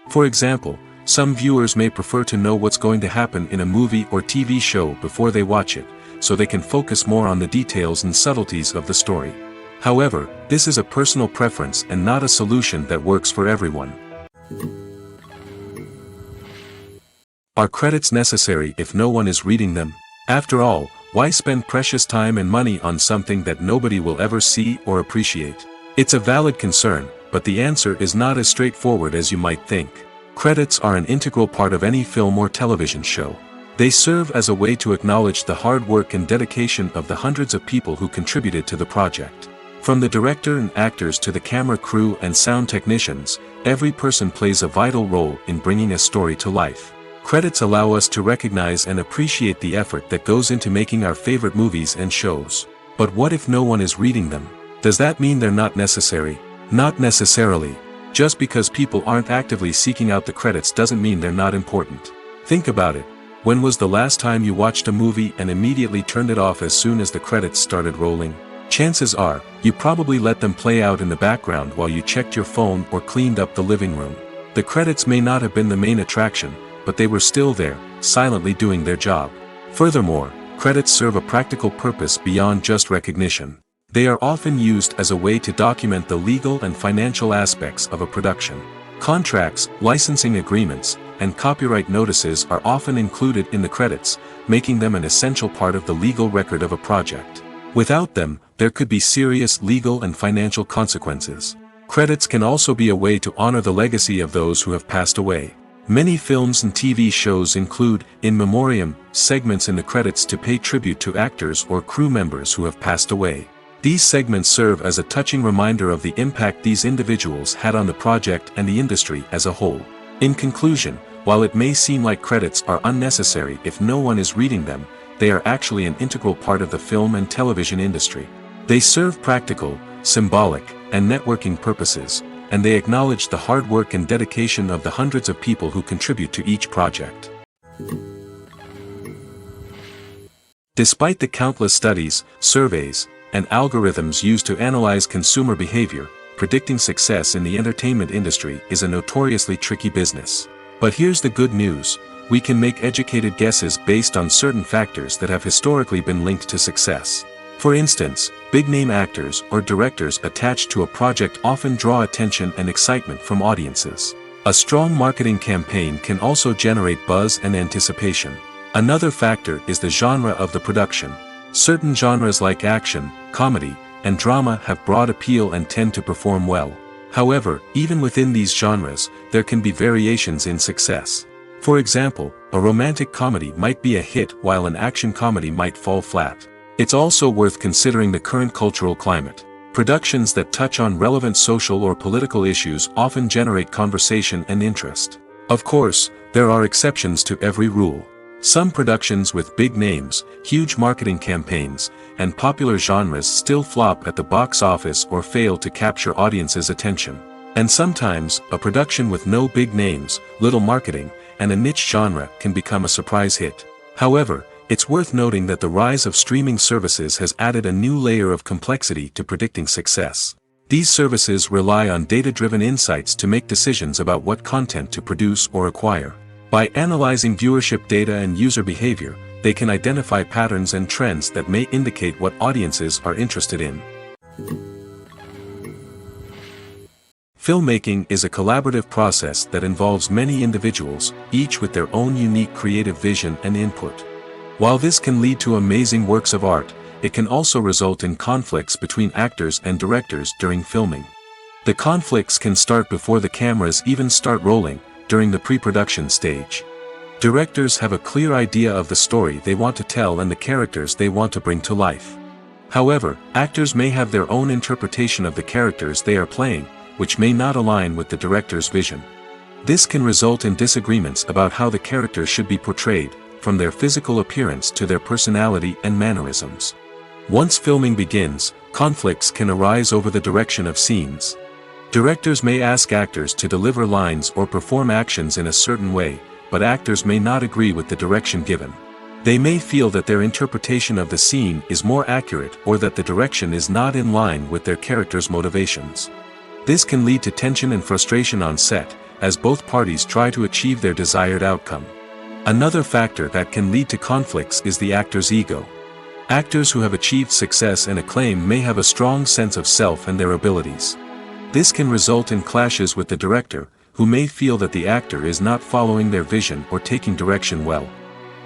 Speaker 1: For example, some viewers may prefer to know what's going to happen in a movie or TV show before they watch it, so they can focus more on the details and subtleties of the story. However, this is a personal preference and not a solution that works for everyone. Are credits necessary if no one is reading them? After all, why spend precious time and money on something that nobody will ever see or appreciate? It's a valid concern, but the answer is not as straightforward as you might think. Credits are an integral part of any film or television show. They serve as a way to acknowledge the hard work and dedication of the hundreds of people who contributed to the project. From the director and actors to the camera crew and sound technicians, every person plays a vital role in bringing a story to life. Credits allow us to recognize and appreciate the effort that goes into making our favorite movies and shows. But what if no one is reading them? Does that mean they're not necessary? Not necessarily. Just because people aren't actively seeking out the credits doesn't mean they're not important. Think about it. When was the last time you watched a movie and immediately turned it off as soon as the credits started rolling? Chances are, you probably let them play out in the background while you checked your phone or cleaned up the living room. The credits may not have been the main attraction, but they were still there, silently doing their job. Furthermore, credits serve a practical purpose beyond just recognition. They are often used as a way to document the legal and financial aspects of a production. Contracts, licensing agreements, and copyright notices are often included in the credits, making them an essential part of the legal record of a project. Without them, there could be serious legal and financial consequences. Credits can also be a way to honor the legacy of those who have passed away. Many films and TV shows include, in memoriam, segments in the credits to pay tribute to actors or crew members who have passed away. These segments serve as a touching reminder of the impact these individuals had on the project and the industry as a whole. In conclusion, while it may seem like credits are unnecessary if no one is reading them, they are actually an integral part of the film and television industry. They serve practical, symbolic, and networking purposes, and they acknowledge the hard work and dedication of the hundreds of people who contribute to each project. Despite the countless studies, surveys, and algorithms used to analyze consumer behavior, predicting success in the entertainment industry is a notoriously tricky business. But here's the good news: we can make educated guesses based on certain factors that have historically been linked to success. For instance, big-name actors or directors attached to a project often draw attention and excitement from audiences. A strong marketing campaign can also generate buzz and anticipation. Another factor is the genre of the production. Certain genres like action, comedy, and drama have broad appeal and tend to perform well. However, even within these genres, there can be variations in success. For example, a romantic comedy might be a hit while an action comedy might fall flat. It's also worth considering the current cultural climate. Productions that touch on relevant social or political issues often generate conversation and interest. Of course, there are exceptions to every rule. Some productions with big names, huge marketing campaigns, and popular genres still flop at the box office or fail to capture audiences' attention. And sometimes, a production with no big names, little marketing, and a niche genre can become a surprise hit. However, it's worth noting that the rise of streaming services has added a new layer of complexity to predicting success. These services rely on data-driven insights to make decisions about what content to produce or acquire. By analyzing viewership data and user behavior, they can identify patterns and trends that may indicate what audiences are interested in. Filmmaking is a collaborative process that involves many individuals, each with their own unique creative vision and input. While this can lead to amazing works of art, it can also result in conflicts between actors and directors during filming. The conflicts can start before the cameras even start rolling, during the pre-production stage. Directors have a clear idea of the story they want to tell and the characters they want to bring to life. However, actors may have their own interpretation of the characters they are playing, which may not align with the director's vision. This can result in disagreements about how the characters should be portrayed, from their physical appearance to their personality and mannerisms. Once filming begins, conflicts can arise over the direction of scenes. Directors may ask actors to deliver lines or perform actions in a certain way, but actors may not agree with the direction given. They may feel that their interpretation of the scene is more accurate or that the direction is not in line with their character's motivations. This can lead to tension and frustration on set, as both parties try to achieve their desired outcome. Another factor that can lead to conflicts is the actor's ego. Actors who have achieved success and acclaim may have a strong sense of self and their abilities. This can result in clashes with the director, who may feel that the actor is not following their vision or taking direction well.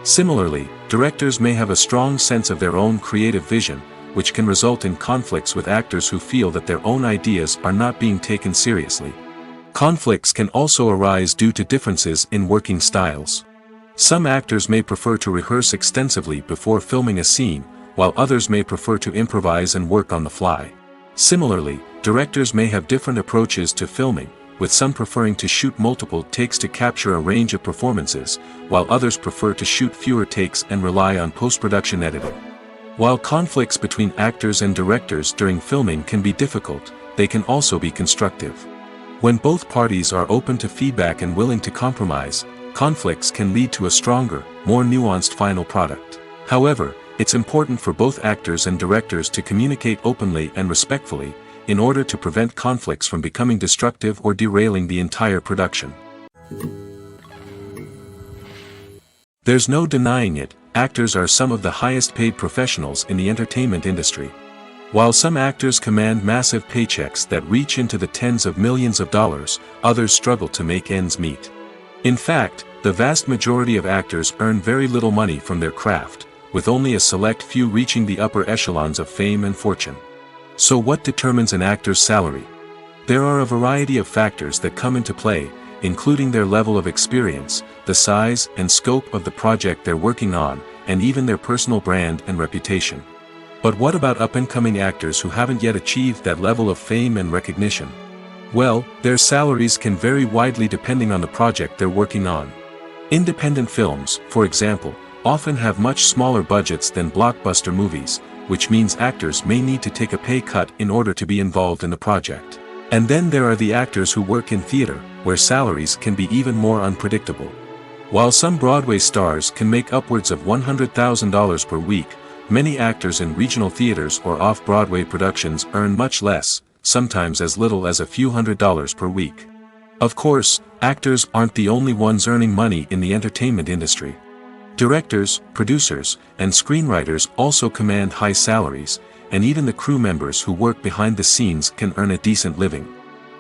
Speaker 1: Similarly, directors may have a strong sense of their own creative vision, which can result in conflicts with actors who feel that their own ideas are not being taken seriously. Conflicts can also arise due to differences in working styles. Some actors may prefer to rehearse extensively before filming a scene, while others may prefer to improvise and work on the fly. Similarly, directors may have different approaches to filming, with some preferring to shoot multiple takes to capture a range of performances, while others prefer to shoot fewer takes and rely on post-production editing. While conflicts between actors and directors during filming can be difficult, they can also be constructive. When both parties are open to feedback and willing to compromise, conflicts can lead to a stronger, more nuanced final product. However, it's important for both actors and directors to communicate openly and respectfully, in order to prevent conflicts from becoming destructive or derailing the entire production. There's no denying it, actors are some of the highest paid professionals in the entertainment industry. While some actors command massive paychecks that reach into the tens of millions of dollars, others struggle to make ends meet. In fact, the vast majority of actors earn very little money from their craft, with only a select few reaching the upper echelons of fame and fortune. So what determines an actor's salary? There are a variety of factors that come into play, including their level of experience, the size and scope of the project they're working on, and even their personal brand and reputation. But what about up-and-coming actors who haven't yet achieved that level of fame and recognition? Well, their salaries can vary widely depending on the project they're working on. Independent films, for example, often have much smaller budgets than blockbuster movies, which means actors may need to take a pay cut in order to be involved in the project. And then there are the actors who work in theater, where salaries can be even more unpredictable. While some Broadway stars can make upwards of $100,000 per week, many actors in regional theaters or off-Broadway productions earn much less, sometimes as little as a few $100s per week. Of course, actors aren't the only ones earning money in the entertainment industry. Directors, producers, and screenwriters also command high salaries, and even the crew members who work behind the scenes can earn a decent living.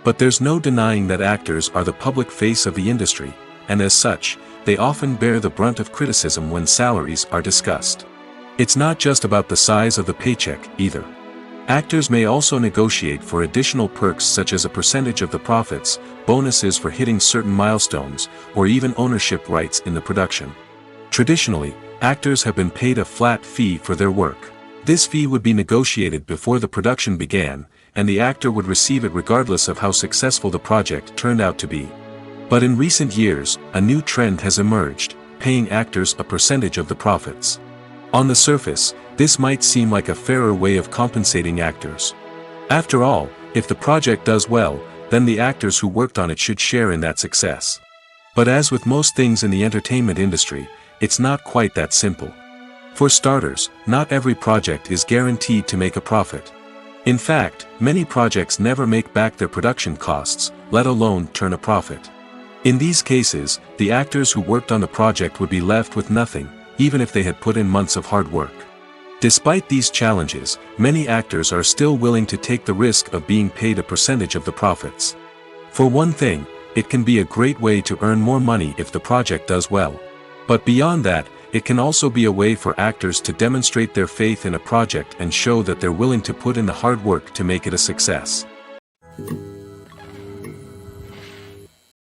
Speaker 1: But there's no denying that actors are the public face of the industry, and as such, they often bear the brunt of criticism when salaries are discussed. It's not just about the size of the paycheck, either. Actors may also negotiate for additional perks such as a percentage of the profits, bonuses for hitting certain milestones, or even ownership rights in the production. Traditionally, actors have been paid a flat fee for their work. This fee would be negotiated before the production began, and the actor would receive it regardless of how successful the project turned out to be. But in recent years, a new trend has emerged, paying actors a percentage of the profits. On the surface, this might seem like a fairer way of compensating actors. After all, if the project does well, then the actors who worked on it should share in that success. But as with most things in the entertainment industry, it's not quite that simple. For starters, not every project is guaranteed to make a profit. In fact, many projects never make back their production costs, let alone turn a profit. In these cases, the actors who worked on the project would be left with nothing, even if they had put in months of hard work. Despite these challenges, many actors are still willing to take the risk of being paid a percentage of the profits. For one thing, it can be a great way to earn more money if the project does well. But beyond that, it can also be a way for actors to demonstrate their faith in a project and show that they're willing to put in the hard work to make it a success.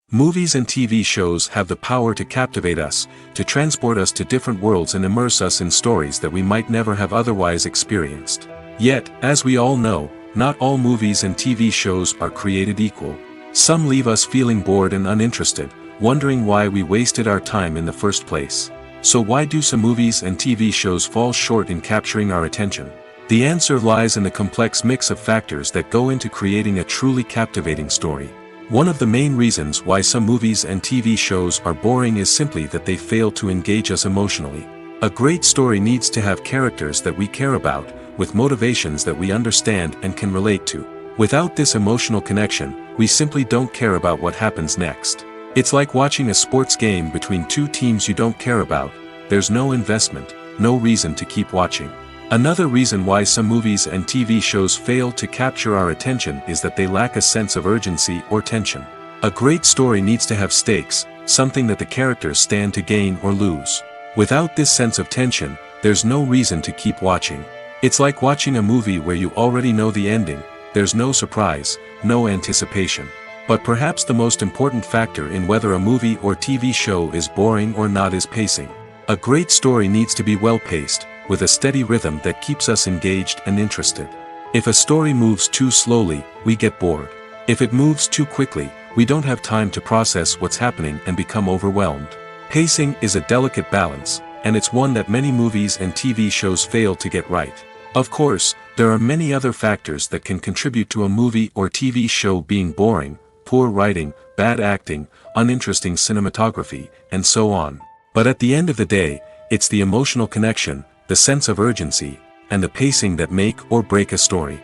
Speaker 1: Movies and TV shows have the power to captivate us, to transport us to different worlds and immerse us in stories that we might never have otherwise experienced. Yet, as we all know, not all movies and TV shows are created equal. Some leave us feeling bored and uninterested, wondering why we wasted our time in the first place. So why do some movies and TV shows fall short in capturing our attention? The answer lies in the complex mix of factors that go into creating a truly captivating story. One of the main reasons why some movies and TV shows are boring is simply that they fail to engage us emotionally. A great story needs to have characters that we care about, with motivations that we understand and can relate to. Without this emotional connection, we simply don't care about what happens next. It's like watching a sports game between two teams you don't care about. There's no investment, no reason to keep watching. Another reason why some movies and TV shows fail to capture our attention is that they lack a sense of urgency or tension. A great story needs to have stakes, something that the characters stand to gain or lose. Without this sense of tension, there's no reason to keep watching. It's like watching a movie where you already know the ending, there's no surprise, no anticipation. But perhaps the most important factor in whether a movie or TV show is boring or not is pacing. A great story needs to be well-paced, with a steady rhythm that keeps us engaged and interested. If a story moves too slowly, we get bored. If it moves too quickly, we don't have time to process what's happening and become overwhelmed. Pacing is a delicate balance, and it's one that many movies and TV shows fail to get right. Of course, there are many other factors that can contribute to a movie or TV show being boring: poor writing, bad acting, uninteresting cinematography, and so on. But at the end of the day, it's the emotional connection, the sense of urgency, and the pacing that make or break a story.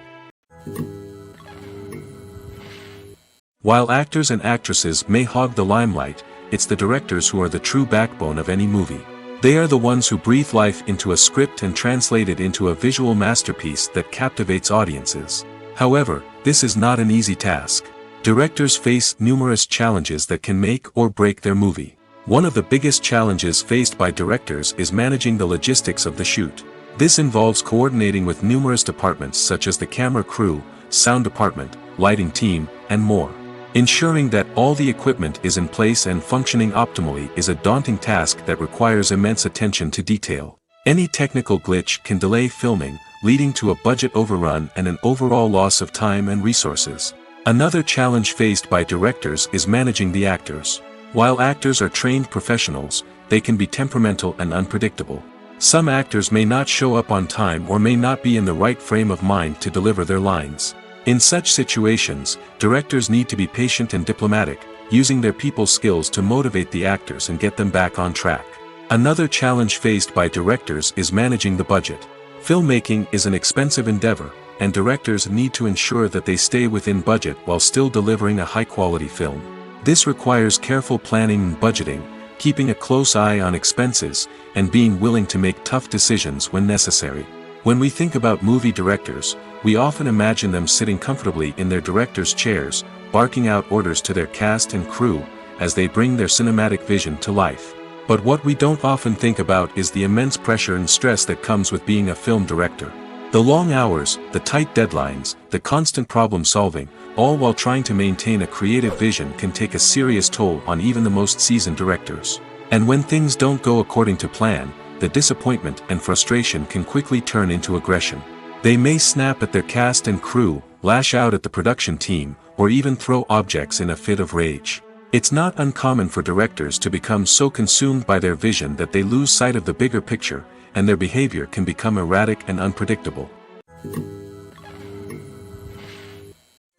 Speaker 1: While actors and actresses may hog the limelight, it's the directors who are the true backbone of any movie. They are the ones who breathe life into a script and translate it into a visual masterpiece that captivates audiences. However, this is not an easy task. Directors face numerous challenges that can make or break their movie. One of the biggest challenges faced by directors is managing the logistics of the shoot. This involves coordinating with numerous departments such as the camera crew, sound department, lighting team, and more. Ensuring that all the equipment is in place and functioning optimally is a daunting task that requires immense attention to detail. Any technical glitch can delay filming, leading to a budget overrun and an overall loss of time and resources. Another challenge faced by directors is managing the actors. While actors are trained professionals, they can be temperamental and unpredictable. Some actors may not show up on time or may not be in the right frame of mind to deliver their lines. In such situations, directors need to be patient and diplomatic, using their people skills to motivate the actors and get them back on track. Another challenge faced by directors is managing the budget. Filmmaking is an expensive endeavor, and directors need to ensure that they stay within budget while still delivering a high-quality film. This requires careful planning and budgeting, keeping a close eye on expenses, and being willing to make tough decisions when necessary. When we think about movie directors, we often imagine them sitting comfortably in their director's chairs, barking out orders to their cast and crew, as they bring their cinematic vision to life. But what we don't often think about is the immense pressure and stress that comes with being a film director. The long hours, the tight deadlines, the constant problem solving, all while trying to maintain a creative vision can take a serious toll on even the most seasoned directors. And when things don't go according to plan, the disappointment and frustration can quickly turn into aggression. They may snap at their cast and crew, lash out at the production team, or even throw objects in a fit of rage. It's not uncommon for directors to become so consumed by their vision that they lose sight of the bigger picture, and their behavior can become erratic and unpredictable.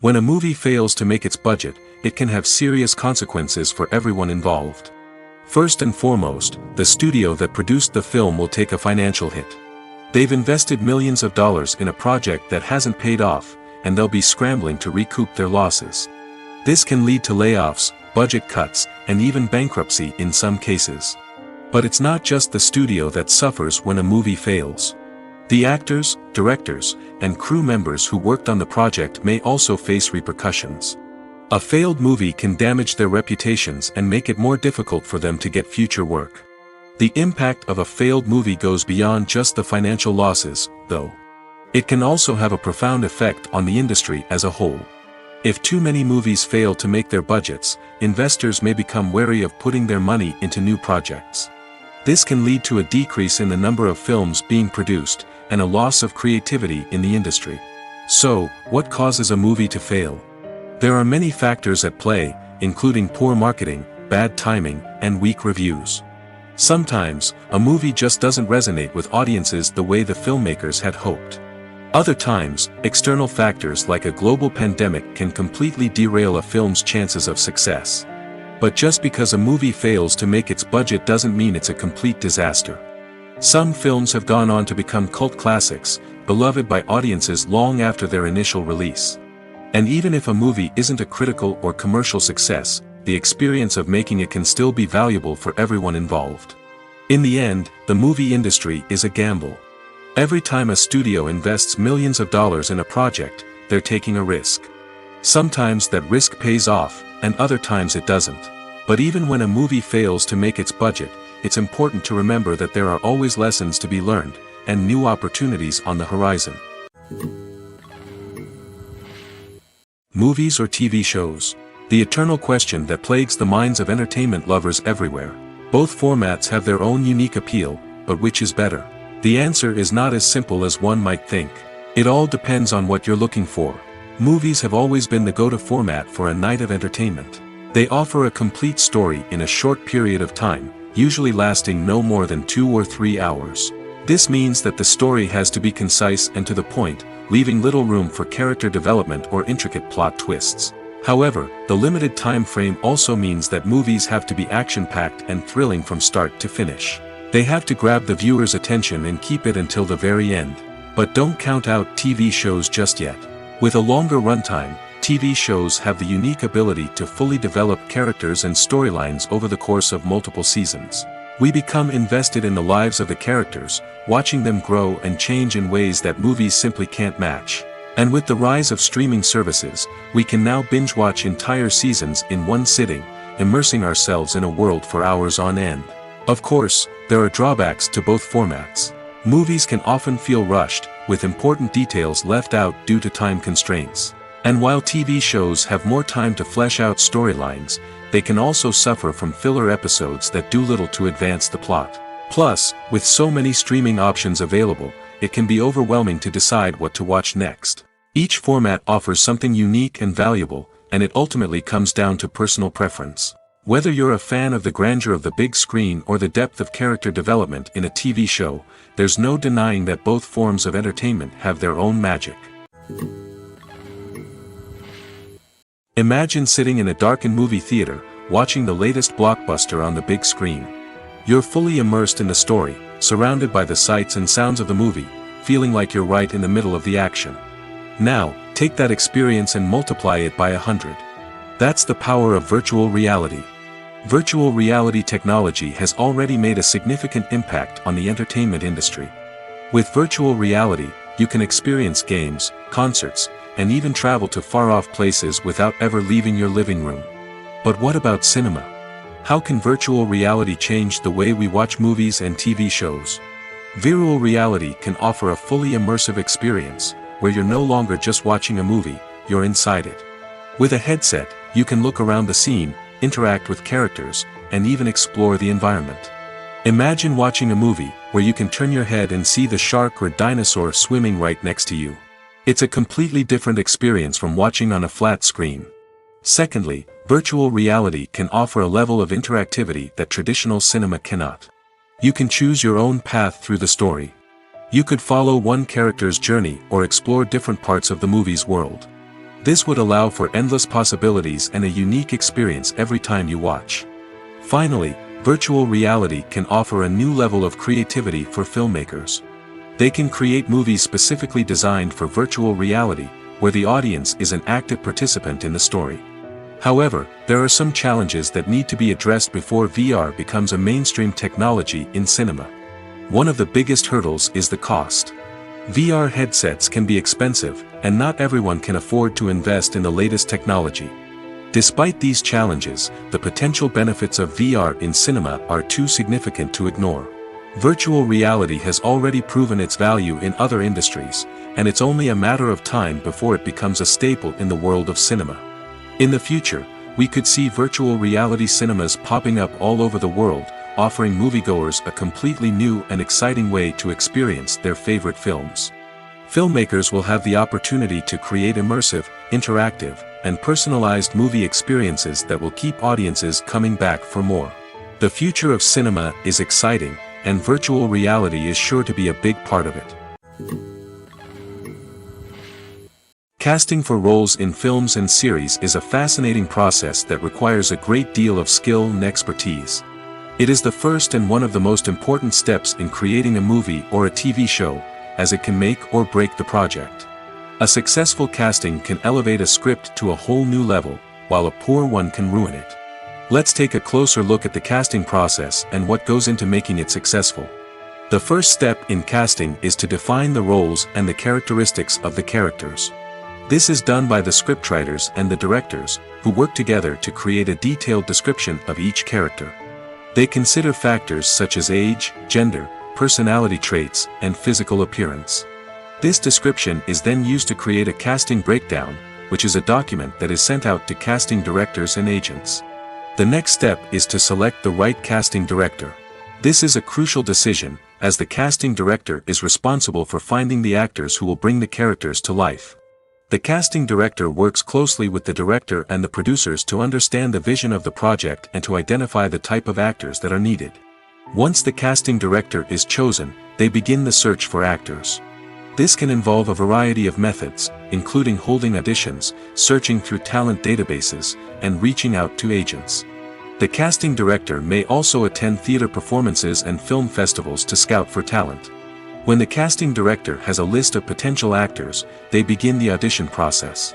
Speaker 1: When a movie fails to make its budget, it can have serious consequences for everyone involved. First and foremost, the studio that produced the film will take a financial hit. They've invested millions of dollars in a project that hasn't paid off, and they'll be scrambling to recoup their losses. This can lead to layoffs, budget cuts, and even bankruptcy in some cases. But it's not just the studio that suffers when a movie fails. The actors, directors, and crew members who worked on the project may also face repercussions. A failed movie can damage their reputations and make it more difficult for them to get future work. The impact of a failed movie goes beyond just the financial losses, though. It can also have a profound effect on the industry as a whole. If too many movies fail to make their budgets, investors may become wary of putting their money into new projects. This can lead to a decrease in the number of films being produced, and a loss of creativity in the industry. So, what causes a movie to fail? There are many factors at play, including poor marketing, bad timing, and weak reviews. Sometimes, a movie just doesn't resonate with audiences the way the filmmakers had hoped. Other times, external factors like a global pandemic can completely derail a film's chances of success. But just because a movie fails to make its budget doesn't mean it's a complete disaster. Some films have gone on to become cult classics, beloved by audiences long after their initial release. And even if a movie isn't a critical or commercial success, the experience of making it can still be valuable for everyone involved. In the end, the movie industry is a gamble. Every time a studio invests millions of dollars in a project, they're taking a risk. Sometimes that risk pays off, and other times it doesn't. But even when a movie fails to make its budget, it's important to remember that there are always lessons to be learned, and new opportunities on the horizon. Movies or TV shows? The eternal question that plagues the minds of entertainment lovers everywhere. Both formats have their own unique appeal, but which is better? The answer is not as simple as one might think. It all depends on what you're looking for. Movies have always been the go-to format for a night of entertainment. They offer a complete story in a short period of time, usually lasting no more than 2 or 3 hours. This means that the story has to be concise and to the point, leaving little room for character development or intricate plot twists. However, the limited time frame also means that movies have to be action-packed and thrilling from start to finish. They have to grab the viewer's attention and keep it until the very end. But don't count out TV shows just yet. With a longer runtime, TV shows have the unique ability to fully develop characters and storylines over the course of multiple seasons. We become invested in the lives of the characters, watching them grow and change in ways that movies simply can't match. And with the rise of streaming services, we can now binge-watch entire seasons in one sitting, immersing ourselves in a world for hours on end. Of course, there are drawbacks to both formats. Movies can often feel rushed, with important details left out due to time constraints. And while TV shows have more time to flesh out storylines, they can also suffer from filler episodes that do little to advance the plot. Plus, with so many streaming options available, it can be overwhelming to decide what to watch next. Each format offers something unique and valuable, and it ultimately comes down to personal preference. Whether you're a fan of the grandeur of the big screen or the depth of character development in a TV show, there's no denying that both forms of entertainment have their own magic. Imagine sitting in a darkened movie theater, watching the latest blockbuster on the big screen. You're fully immersed in the story, surrounded by the sights and sounds of the movie, feeling like you're right in the middle of the action. Now, take that experience and multiply it by 100. That's the power of virtual reality. Virtual reality technology has already made a significant impact on the entertainment industry. With virtual reality, you can experience games, concerts, and even travel to far-off places without ever leaving your living room. But what about cinema? How can virtual reality change the way we watch movies and TV shows? Virtual reality can offer a fully immersive experience, where you're no longer just watching a movie, you're inside it. With a headset, you can look around the scene, interact with characters, and even explore the environment. Imagine watching a movie, where you can turn your head and see the shark or dinosaur swimming right next to you. It's a completely different experience from watching on a flat screen. Secondly, virtual reality can offer a level of interactivity that traditional cinema cannot. You can choose your own path through the story. You could follow one character's journey or explore different parts of the movie's world. This would allow for endless possibilities and a unique experience every time you watch. Finally, virtual reality can offer a new level of creativity for filmmakers. They can create movies specifically designed for virtual reality, where the audience is an active participant in the story. However, there are some challenges that need to be addressed before VR becomes a mainstream technology in cinema. One of the biggest hurdles is the cost. VR headsets can be expensive, and not everyone can afford to invest in the latest technology. Despite these challenges, the potential benefits of VR in cinema are too significant to ignore. Virtual reality has already proven its value in other industries, and it's only a matter of time before it becomes a staple in the world of cinema. In the future, we could see virtual reality cinemas popping up all over the world, offering moviegoers a completely new and exciting way to experience their favorite films. Filmmakers will have the opportunity to create immersive, interactive, and personalized movie experiences that will keep audiences coming back for more. The future of cinema is exciting, and virtual reality is sure to be a big part of it. Casting for roles in films and series is a fascinating process that requires a great deal of skill and expertise. It is the first and one of the most important steps in creating a movie or a TV show, as it can make or break the project. A successful casting can elevate a script to a whole new level, while a poor one can ruin it. Let's take a closer look at the casting process and what goes into making it successful. The first step in casting is to define the roles and the characteristics of the characters. This is done by the scriptwriters and the directors, who work together to create a detailed description of each character. They consider factors such as age, gender, personality traits, and physical appearance. This description is then used to create a casting breakdown, which is a document that is sent out to casting directors and agents. The next step is to select the right casting director. This is a crucial decision, as the casting director is responsible for finding the actors who will bring the characters to life. The casting director works closely with the director and the producers to understand the vision of the project and to identify the type of actors that are needed. Once the casting director is chosen, they begin the search for actors. This can involve a variety of methods, including holding auditions, searching through talent databases, and reaching out to agents. The casting director may also attend theater performances and film festivals to scout for talent. When the casting director has a list of potential actors, they begin the audition process.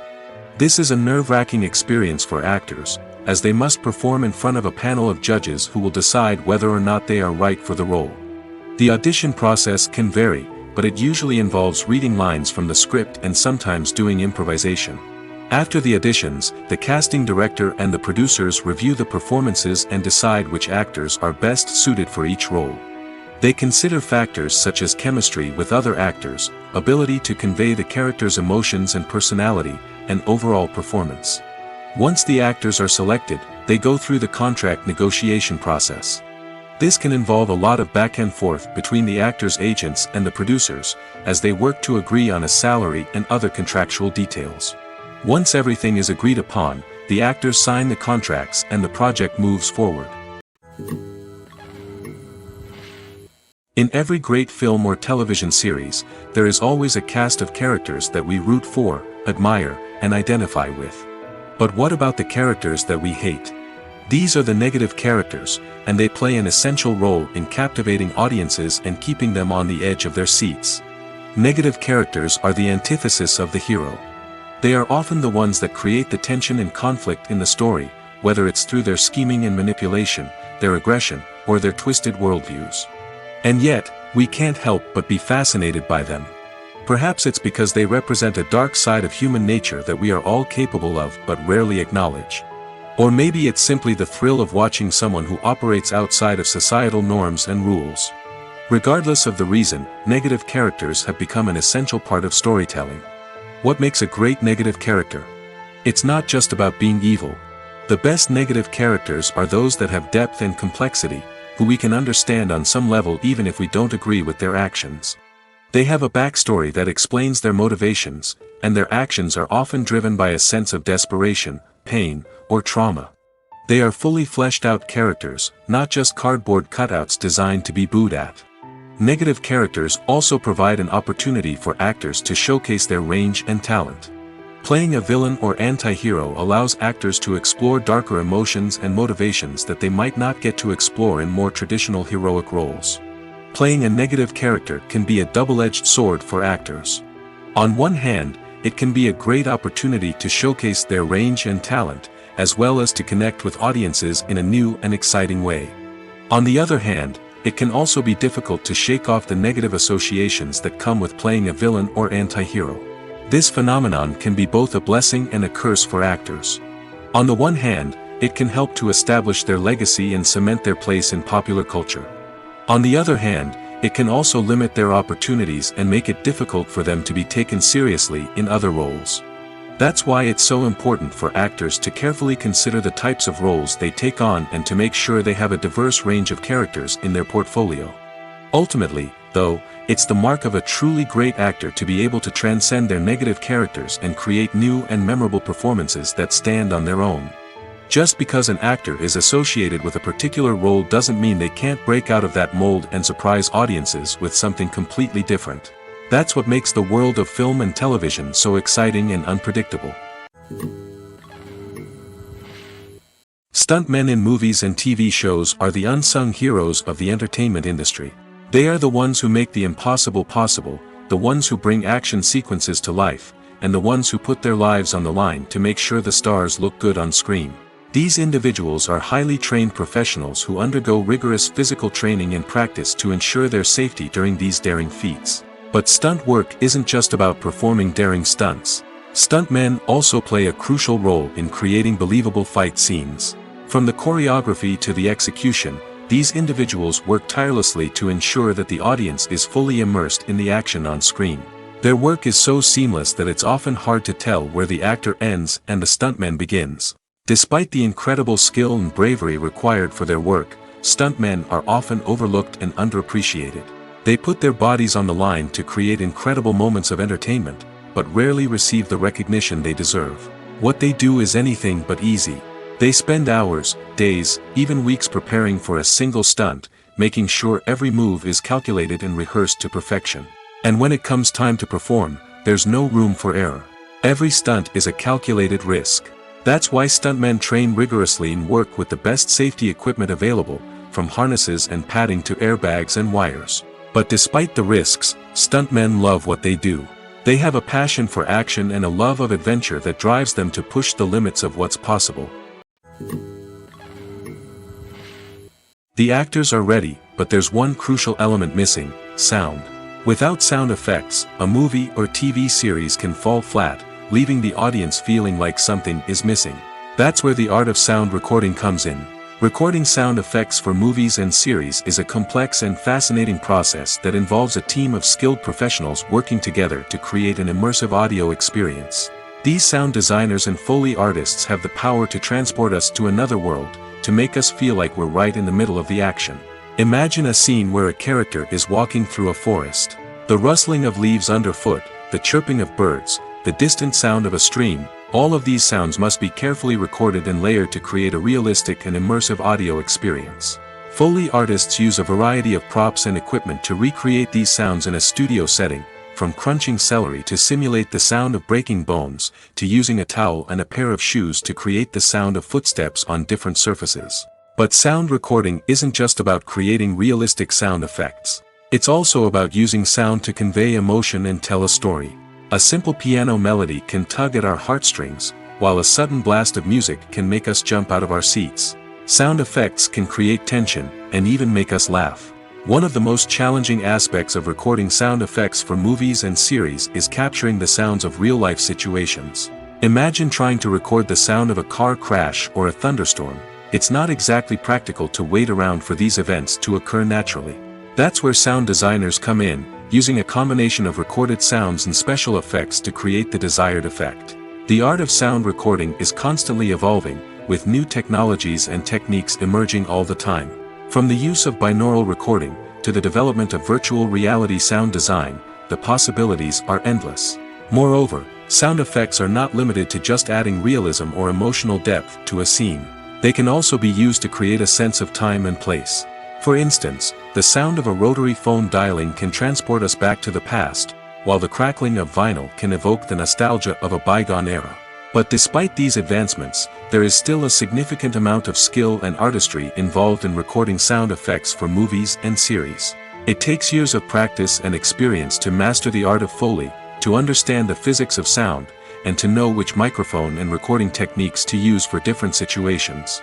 Speaker 1: This is a nerve-wracking experience for actors, as they must perform in front of a panel of judges who will decide whether or not they are right for the role. The audition process can vary, but it usually involves reading lines from the script and sometimes doing improvisation. After the auditions, the casting director and the producers review the performances and decide which actors are best suited for each role. They consider factors such as chemistry with other actors, ability to convey the character's emotions and personality, and overall performance. Once the actors are selected, they go through the contract negotiation process. This can involve a lot of back and forth between the actors' agents and the producers, as they work to agree on a salary and other contractual details. Once everything is agreed upon, the actors sign the contracts and the project moves forward. In every great film or television series, there is always a cast of characters that we root for, admire, and identify with. But what about the characters that we hate? These are the negative characters, and they play an essential role in captivating audiences and keeping them on the edge of their seats. Negative characters are the antithesis of the hero. They are often the ones that create the tension and conflict in the story, whether it's through their scheming and manipulation, their aggression, or their twisted worldviews. And yet, we can't help but be fascinated by them. Perhaps it's because they represent a dark side of human nature that we are all capable of but rarely acknowledge. Or maybe it's simply the thrill of watching someone who operates outside of societal norms and rules. Regardless of the reason, negative characters have become an essential part of storytelling. What makes a great negative character? It's not just about being evil. The best negative characters are those that have depth and complexity, who we can understand on some level even if we don't agree with their actions. They have a backstory that explains their motivations, and their actions are often driven by a sense of desperation, pain, or trauma. They are fully fleshed out characters, not just cardboard cutouts designed to be booed at. Negative characters also provide an opportunity for actors to showcase their range and talent. Playing a villain or anti-hero allows actors to explore darker emotions and motivations that they might not get to explore in more traditional heroic roles. Playing a negative character can be a double-edged sword for actors. On one hand, it can be a great opportunity to showcase their range and talent, as well as to connect with audiences in a new and exciting way. On the other hand, it can also be difficult to shake off the negative associations that come with playing a villain or anti-hero. This phenomenon can be both a blessing and a curse for actors. On the one hand, it can help to establish their legacy and cement their place in popular culture. On the other hand, it can also limit their opportunities and make it difficult for them to be taken seriously in other roles. That's why it's so important for actors to carefully consider the types of roles they take on and to make sure they have a diverse range of characters in their portfolio. Ultimately, though, it's the mark of a truly great actor to be able to transcend their negative characters and create new and memorable performances that stand on their own. Just because an actor is associated with a particular role doesn't mean they can't break out of that mold and surprise audiences with something completely different. That's what makes the world of film and television so exciting and unpredictable. Stuntmen in movies and TV shows are the unsung heroes of the entertainment industry. They are the ones who make the impossible possible, the ones who bring action sequences to life, and the ones who put their lives on the line to make sure the stars look good on screen. These individuals are highly trained professionals who undergo rigorous physical training and practice to ensure their safety during these daring feats. But stunt work isn't just about performing daring stunts. Stuntmen also play a crucial role in creating believable fight scenes. From the choreography to the execution, these individuals work tirelessly to ensure that the audience is fully immersed in the action on screen. Their work is so seamless that it's often hard to tell where the actor ends and the stuntman begins. Despite the incredible skill and bravery required for their work, stuntmen are often overlooked and underappreciated. They put their bodies on the line to create incredible moments of entertainment, but rarely receive the recognition they deserve. What they do is anything but easy. They spend hours, days, even weeks preparing for a single stunt, making sure every move is calculated and rehearsed to perfection. And when it comes time to perform, there's no room for error. Every stunt is a calculated risk. That's why stuntmen train rigorously and work with the best safety equipment available, from harnesses and padding to airbags and wires. But despite the risks, stuntmen love what they do. They have a passion for action and a love of adventure that drives them to push the limits of what's possible. The actors are ready, but there's one crucial element missing: sound. Without sound effects, a movie or TV series can fall flat, leaving the audience feeling like something is missing. That's where the art of sound recording comes in. Recording sound effects for movies and series is a complex and fascinating process that involves a team of skilled professionals working together to create an immersive audio experience. These sound designers and Foley artists have the power to transport us to another world, to make us feel like we're right in the middle of the action. Imagine a scene where a character is walking through a forest. The rustling of leaves underfoot, the chirping of birds, the distant sound of a stream, all of these sounds must be carefully recorded and layered to create a realistic and immersive audio experience. Foley artists use a variety of props and equipment to recreate these sounds in a studio setting, from crunching celery to simulate the sound of breaking bones, to using a towel and a pair of shoes to create the sound of footsteps on different surfaces. But sound recording isn't just about creating realistic sound effects. It's also about using sound to convey emotion and tell a story. A simple piano melody can tug at our heartstrings, while a sudden blast of music can make us jump out of our seats. Sound effects can create tension, and even make us laugh. One of the most challenging aspects of recording sound effects for movies and series is capturing the sounds of real-life situations. Imagine trying to record the sound of a car crash or a thunderstorm. It's not exactly practical to wait around for these events to occur naturally. That's where sound designers come in, using a combination of recorded sounds and special effects to create the desired effect. The art of sound recording is constantly evolving, with new technologies and techniques emerging all the time. From the use of binaural recording, to the development of virtual reality sound design, the possibilities are endless. Moreover, sound effects are not limited to just adding realism or emotional depth to a scene. They can also be used to create a sense of time and place. For instance, the sound of a rotary phone dialing can transport us back to the past, while the crackling of vinyl can evoke the nostalgia of a bygone era. But despite these advancements, there is still a significant amount of skill and artistry involved in recording sound effects for movies and series. It takes years of practice and experience to master the art of Foley, to understand the physics of sound, and to know which microphone and recording techniques to use for different situations.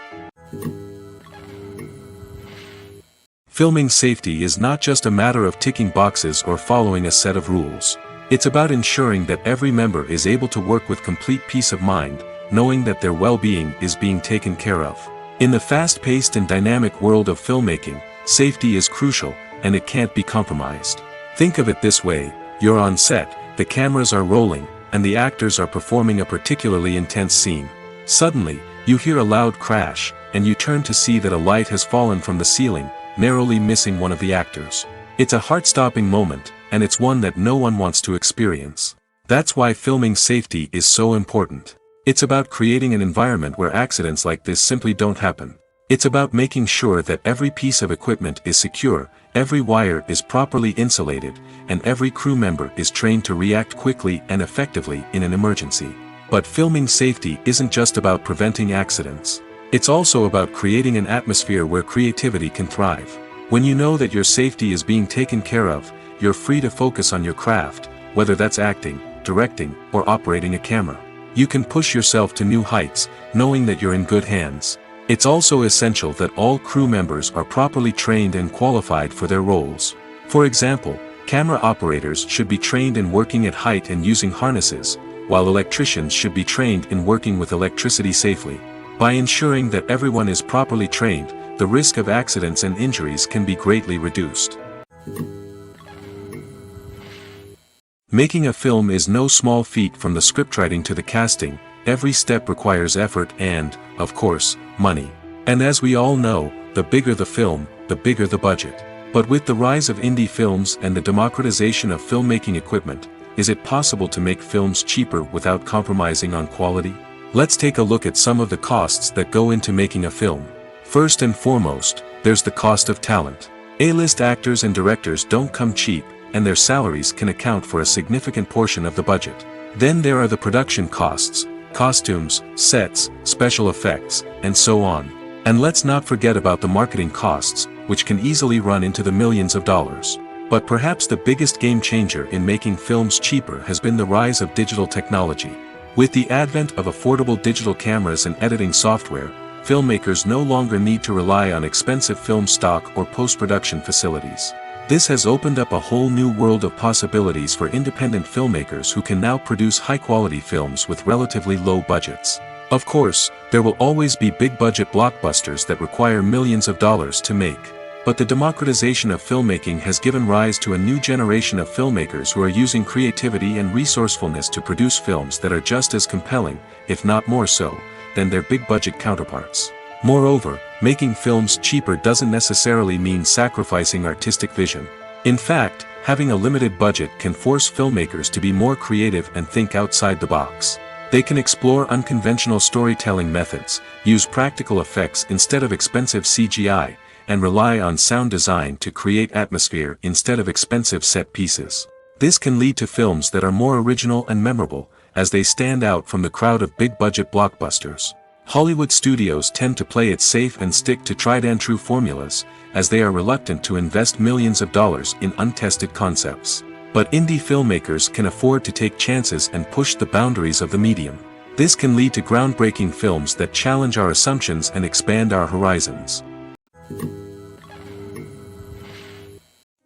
Speaker 1: Filming safety is not just a matter of ticking boxes or following a set of rules. It's about ensuring that every member is able to work with complete peace of mind, knowing that their well-being is being taken care of. In the fast-paced and dynamic world of filmmaking, safety is crucial, and it can't be compromised. Think of it this way: you're on set, the cameras are rolling, and the actors are performing a particularly intense scene. Suddenly, you hear a loud crash, and you turn to see that a light has fallen from the ceiling, narrowly missing one of the actors. It's a heart-stopping moment, and it's one that no one wants to experience. That's why filming safety is so important. It's about creating an environment where accidents like this simply don't happen. It's about making sure that every piece of equipment is secure, every wire is properly insulated, and every crew member is trained to react quickly and effectively in an emergency. But filming safety isn't just about preventing accidents. It's also about creating an atmosphere where creativity can thrive. When you know that your safety is being taken care of, you're free to focus on your craft, whether that's acting, directing, or operating a camera. You can push yourself to new heights, knowing that you're in good hands. It's also essential that all crew members are properly trained and qualified for their roles. For example, camera operators should be trained in working at height and using harnesses, while electricians should be trained in working with electricity safely. By ensuring that everyone is properly trained, the risk of accidents and injuries can be greatly reduced. Making a film is no small feat. From the scriptwriting to the casting, every step requires effort and, of course, money. And as we all know, the bigger the film, the bigger the budget. But with the rise of indie films and the democratization of filmmaking equipment, is it possible to make films cheaper without compromising on quality? Let's take a look at some of the costs that go into making a film. First and foremost, there's the cost of talent. A-list actors and directors don't come cheap, and their salaries can account for a significant portion of the budget. Then there are the production costs, costumes, sets, special effects, and so on. And let's not forget about the marketing costs, which can easily run into the millions of dollars. But perhaps the biggest game changer in making films cheaper has been the rise of digital technology. With the advent of affordable digital cameras and editing software, filmmakers no longer need to rely on expensive film stock or post-production facilities. This has opened up a whole new world of possibilities for independent filmmakers who can now produce high-quality films with relatively low budgets. Of course, there will always be big-budget blockbusters that require millions of dollars to make. But the democratization of filmmaking has given rise to a new generation of filmmakers who are using creativity and resourcefulness to produce films that are just as compelling, if not more so, than their big-budget counterparts. Moreover, making films cheaper doesn't necessarily mean sacrificing artistic vision. In fact, having a limited budget can force filmmakers to be more creative and think outside the box. They can explore unconventional storytelling methods, use practical effects instead of expensive CGI, and rely on sound design to create atmosphere instead of expensive set pieces. This can lead to films that are more original and memorable, as they stand out from the crowd of big-budget blockbusters. Hollywood studios tend to play it safe and stick to tried-and-true formulas, as they are reluctant to invest millions of dollars in untested concepts. But indie filmmakers can afford to take chances and push the boundaries of the medium. This can lead to groundbreaking films that challenge our assumptions and expand our horizons.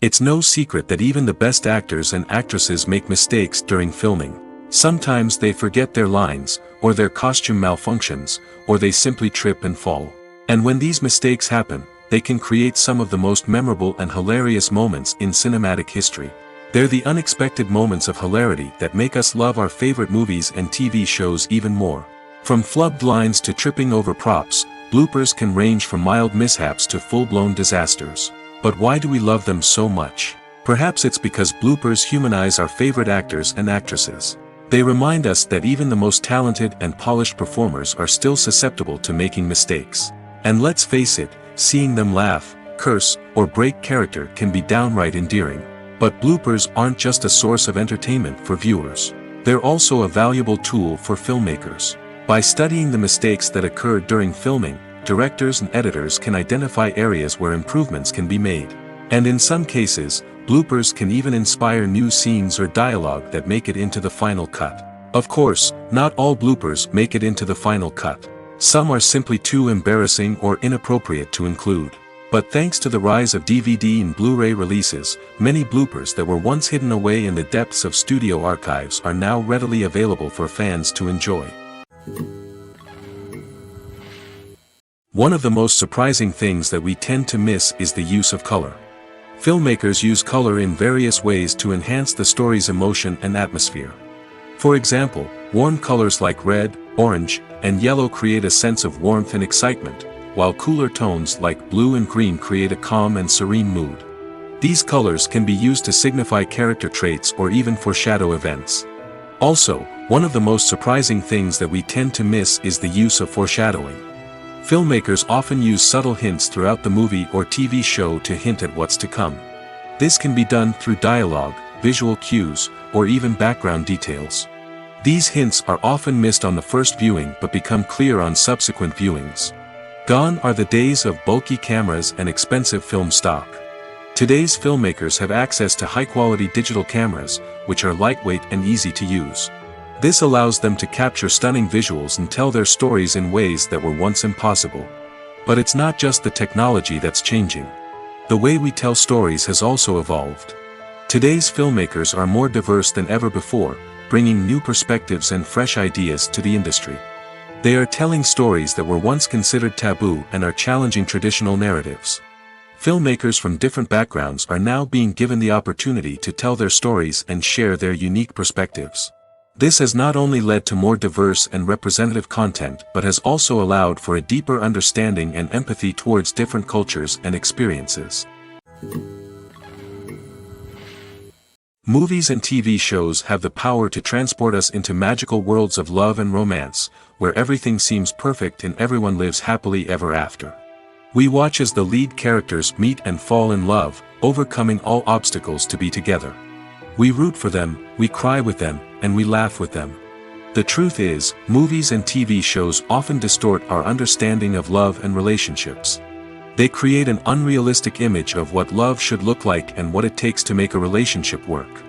Speaker 1: It's no secret that even the best actors and actresses make mistakes during filming. Sometimes they forget their lines, or their costume malfunctions, or they simply trip and fall. And when these mistakes happen, they can create some of the most memorable and hilarious moments in cinematic history. They're the unexpected moments of hilarity that make us love our favorite movies and TV shows even more. From flubbed lines to tripping over props, bloopers can range from mild mishaps to full-blown disasters. But why do we love them so much? Perhaps it's because bloopers humanize our favorite actors and actresses. They remind us that even the most talented and polished performers are still susceptible to making mistakes. And let's face it, seeing them laugh, curse, or break character can be downright endearing. But bloopers aren't just a source of entertainment for viewers. They're also a valuable tool for filmmakers. By studying the mistakes that occurred during filming, directors and editors can identify areas where improvements can be made. And in some cases, bloopers can even inspire new scenes or dialogue that make it into the final cut. Of course, not all bloopers make it into the final cut. Some are simply too embarrassing or inappropriate to include. But thanks to the rise of DVD and Blu-ray releases, many bloopers that were once hidden away in the depths of studio archives are now readily available for fans to enjoy. One of the most surprising things that we tend to miss is the use of color. Filmmakers use color in various ways to enhance the story's emotion and atmosphere. For example, warm colors like red, orange, and yellow create a sense of warmth and excitement, while cooler tones like blue and green create a calm and serene mood. These colors can be used to signify character traits or even foreshadow events. Also, one of the most surprising things that we tend to miss is the use of foreshadowing. Filmmakers often use subtle hints throughout the movie or TV show to hint at what's to come. This can be done through dialogue, visual cues, or even background details. These hints are often missed on the first viewing but become clear on subsequent viewings. Gone are the days of bulky cameras and expensive film stock. Today's filmmakers have access to high-quality digital cameras, which are lightweight and easy to use. This allows them to capture stunning visuals and tell their stories in ways that were once impossible. But it's not just the technology that's changing. The way we tell stories has also evolved. Today's filmmakers are more diverse than ever before, bringing new perspectives and fresh ideas to the industry. They are telling stories that were once considered taboo and are challenging traditional narratives. Filmmakers from different backgrounds are now being given the opportunity to tell their stories and share their unique perspectives. This has not only led to more diverse and representative content but has also allowed for a deeper understanding and empathy towards different cultures and experiences. Movies and TV shows have the power to transport us into magical worlds of love and romance, where everything seems perfect and everyone lives happily ever after. We watch as the lead characters meet and fall in love, overcoming all obstacles to be together. We root for them, we cry with them, and we laugh with them. The truth is, movies and TV shows often distort our understanding of love and relationships. They create an unrealistic image of what love should look like and what it takes to make a relationship work.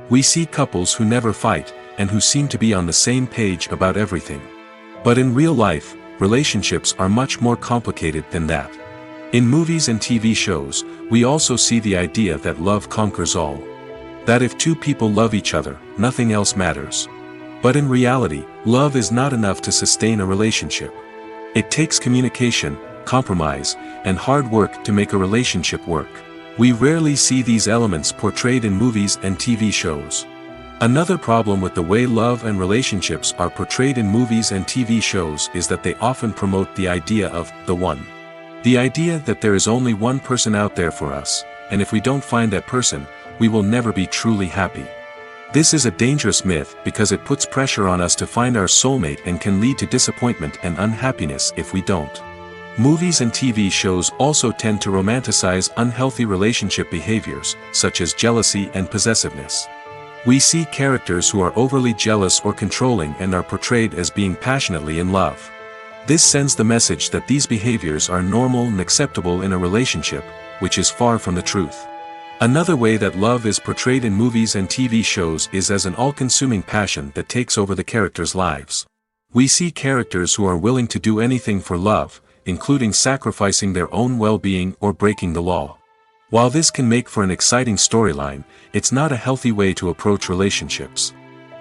Speaker 1: We see couples who never fight, and who seem to be on the same page about everything. But in real life, relationships are much more complicated than that. In movies and TV shows, we also see the idea that love conquers all. That if two people love each other, nothing else matters. But in reality, love is not enough to sustain a relationship. It takes communication, compromise, and hard work to make a relationship work. We rarely see these elements portrayed in movies and TV shows. Another problem with the way love and relationships are portrayed in movies and TV shows is that they often promote the idea of the one. The idea that there is only one person out there for us, and if we don't find that person, we will never be truly happy. This is a dangerous myth because it puts pressure on us to find our soulmate and can lead to disappointment and unhappiness if we don't. Movies and TV shows also tend to romanticize unhealthy relationship behaviors, such as jealousy and possessiveness. We see characters who are overly jealous or controlling and are portrayed as being passionately in love. This sends the message that these behaviors are normal and acceptable in a relationship, which is far from the truth. Another way that love is portrayed in movies and TV shows is as an all-consuming passion that takes over the characters' lives. We see characters who are willing to do anything for love, including sacrificing their own well-being or breaking the law. While this can make for an exciting storyline, it's not a healthy way to approach relationships.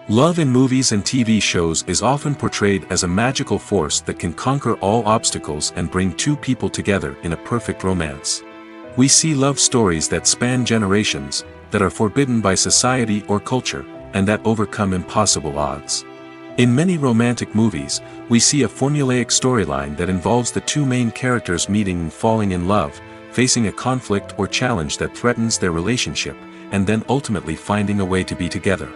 Speaker 1: Love in movies and TV shows is often portrayed as a magical force that can conquer all obstacles and bring two people together in a perfect romance. We see love stories that span generations, that are forbidden by society or culture, and that overcome impossible odds. In many romantic movies, we see a formulaic storyline that involves the two main characters meeting and falling in love, facing a conflict or challenge that threatens their relationship, and then ultimately finding a way to be together.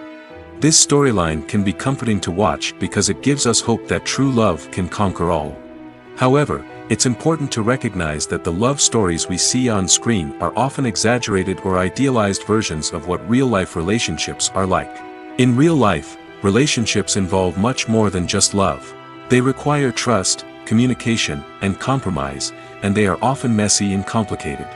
Speaker 1: This storyline can be comforting to watch because it gives us hope that true love can conquer all. However, it's important to recognize that the love stories we see on screen are often exaggerated or idealized versions of what real-life relationships are like. In real life, relationships involve much more than just love. They require trust, communication, and compromise, and they are often messy and complicated.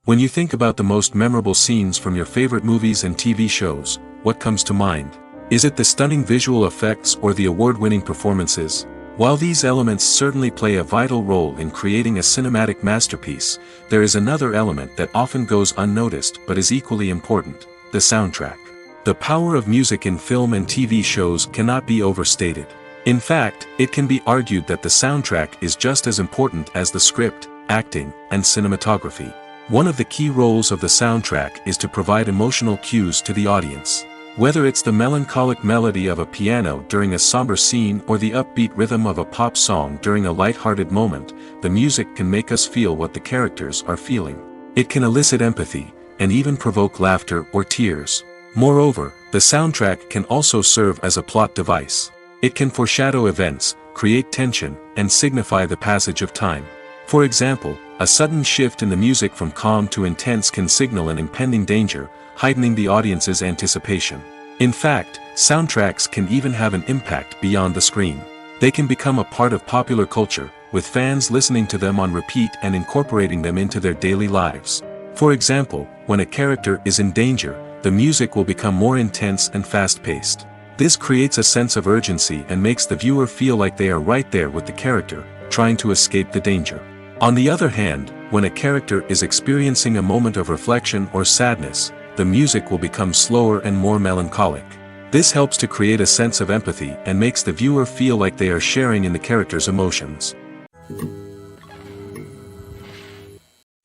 Speaker 1: When you think about the most memorable scenes from your favorite movies and TV shows, what comes to mind? Is it the stunning visual effects or the award-winning performances? While these elements certainly play a vital role in creating a cinematic masterpiece, there is another element that often goes unnoticed but is equally important: the soundtrack. The power of music in film and TV shows cannot be overstated. In fact, it can be argued that the soundtrack is just as important as the script, acting, and cinematography. One of the key roles of the soundtrack is to provide emotional cues to the audience. Whether it's the melancholic melody of a piano during a somber scene or the upbeat rhythm of a pop song during a light-hearted moment, the music can make us feel what the characters are feeling. It can elicit empathy, and even provoke laughter or tears. Moreover, the soundtrack can also serve as a plot device. It can foreshadow events, create tension, and signify the passage of time. For example, a sudden shift in the music from calm to intense can signal an impending danger, heightening the audience's anticipation. In fact, soundtracks can even have an impact beyond the screen. They can become a part of popular culture, with fans listening to them on repeat and incorporating them into their daily lives. For example, when a character is in danger, the music will become more intense and fast-paced. This creates a sense of urgency and makes the viewer feel like they are right there with the character, trying to escape the danger. On the other hand, when a character is experiencing a moment of reflection or sadness, the music will become slower and more melancholic. This helps to create a sense of empathy and makes the viewer feel like they are sharing in the character's emotions.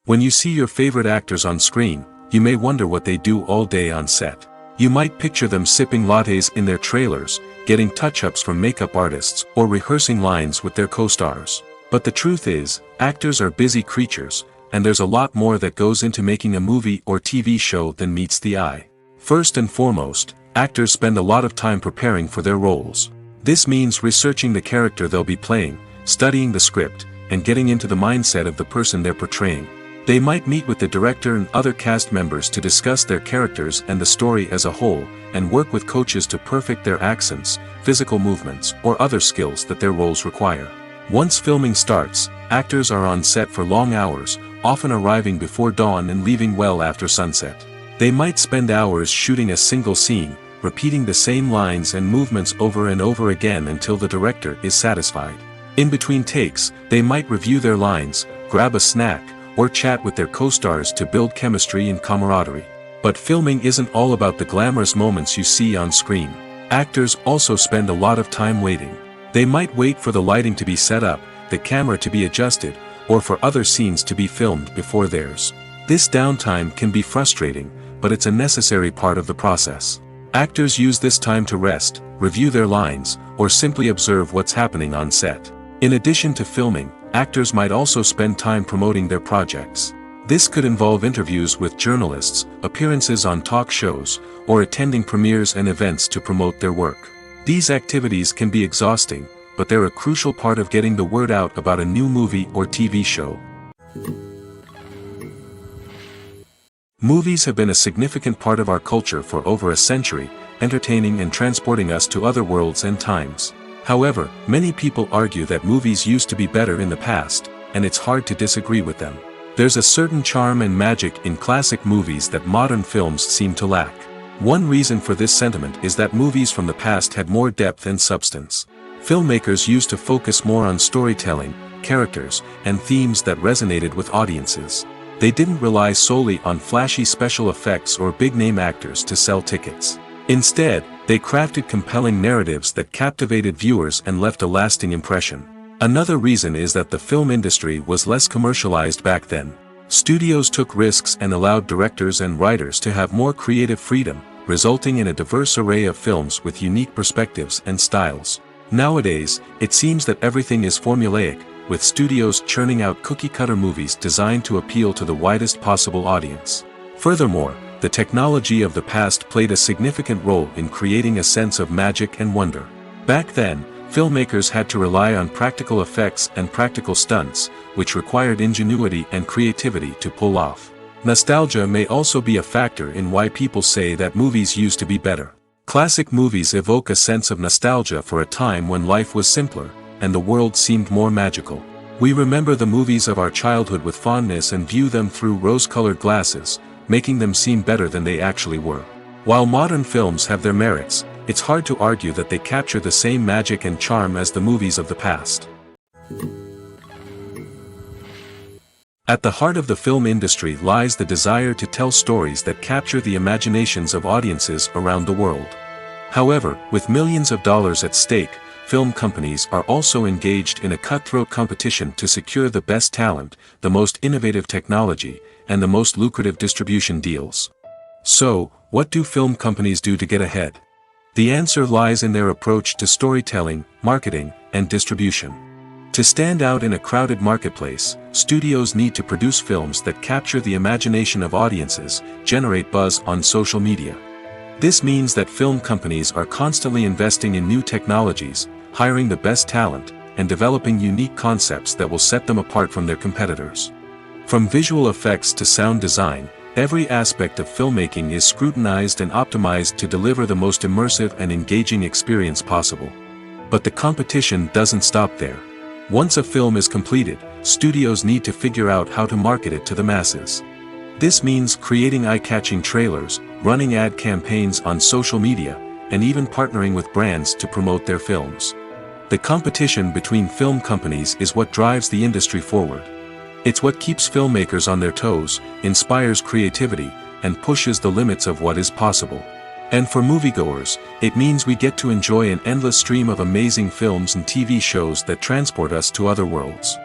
Speaker 1: When you see your favorite actors on screen, you may wonder what they do all day on set. You might picture them sipping lattes in their trailers, getting touch-ups from makeup artists, or rehearsing lines with their co-stars. But the truth is, actors are busy creatures, and there's a lot more that goes into making a movie or TV show than meets the eye. First and foremost, actors spend a lot of time preparing for their roles. This means researching the character they'll be playing, studying the script, and getting into the mindset of the person they're portraying. They might meet with the director and other cast members to discuss their characters and the story as a whole, and work with coaches to perfect their accents, physical movements, or other skills that their roles require. Once filming starts, actors are on set for long hours, often arriving before dawn and leaving well after sunset. They might spend hours shooting a single scene, repeating the same lines and movements over and over again until the director is satisfied. In between takes, they might review their lines, grab a snack, or chat with their co-stars to build chemistry and camaraderie. But filming isn't all about the glamorous moments you see on screen. Actors also spend a lot of time waiting. They might wait for the lighting to be set up, the camera to be adjusted, or for other scenes to be filmed before theirs. This downtime can be frustrating, but it's a necessary part of the process. Actors use this time to rest, review their lines, or simply observe what's happening on set. In addition to filming, actors might also spend time promoting their projects. This could involve interviews with journalists, appearances on talk shows, or attending premieres and events to promote their work. These activities can be exhausting, but they're a crucial part of getting the word out about a new movie or TV show. Movies have been a significant part of our culture for over a century, entertaining and transporting us to other worlds and times. However, many people argue that movies used to be better in the past, and it's hard to disagree with them. There's a certain charm and magic in classic movies that modern films seem to lack. One reason for this sentiment is that movies from the past had more depth and substance. Filmmakers used to focus more on storytelling, characters, and themes that resonated with audiences. They didn't rely solely on flashy special effects or big-name actors to sell tickets. Instead, they crafted compelling narratives that captivated viewers and left a lasting impression. Another reason is that the film industry was less commercialized back then. Studios took risks and allowed directors and writers to have more creative freedom, resulting in a diverse array of films with unique perspectives and styles. Nowadays, it seems that everything is formulaic, with studios churning out cookie-cutter movies designed to appeal to the widest possible audience. Furthermore, the technology of the past played a significant role in creating a sense of magic and wonder. Back then, filmmakers had to rely on practical effects and practical stunts, which required ingenuity and creativity to pull off. Nostalgia may also be a factor in why people say that movies used to be better. Classic movies evoke a sense of nostalgia for a time when life was simpler, and the world seemed more magical. We remember the movies of our childhood with fondness and view them through rose-colored glasses, making them seem better than they actually were. While modern films have their merits, it's hard to argue that they capture the same magic and charm as the movies of the past. At the heart of the film industry lies the desire to tell stories that capture the imaginations of audiences around the world. However, with millions of dollars at stake, film companies are also engaged in a cutthroat competition to secure the best talent, the most innovative technology, and the most lucrative distribution deals. So, what do film companies do to get ahead? The answer lies in their approach to storytelling, marketing, and distribution. To stand out in a crowded marketplace, studios need to produce films that capture the imagination of audiences, generate buzz on social media. This means that film companies are constantly investing in new technologies, hiring the best talent, and developing unique concepts that will set them apart from their competitors. From visual effects to sound design, every aspect of filmmaking is scrutinized and optimized to deliver the most immersive and engaging experience possible. But the competition doesn't stop there. Once a film is completed, studios need to figure out how to market it to the masses. This means creating eye-catching trailers, running ad campaigns on social media, and even partnering with brands to promote their films. The competition between film companies is what drives the industry forward. It's what keeps filmmakers on their toes, inspires creativity, and pushes the limits of what is possible. And for moviegoers, it means we get to enjoy an endless stream of amazing films and TV shows that transport us to other worlds.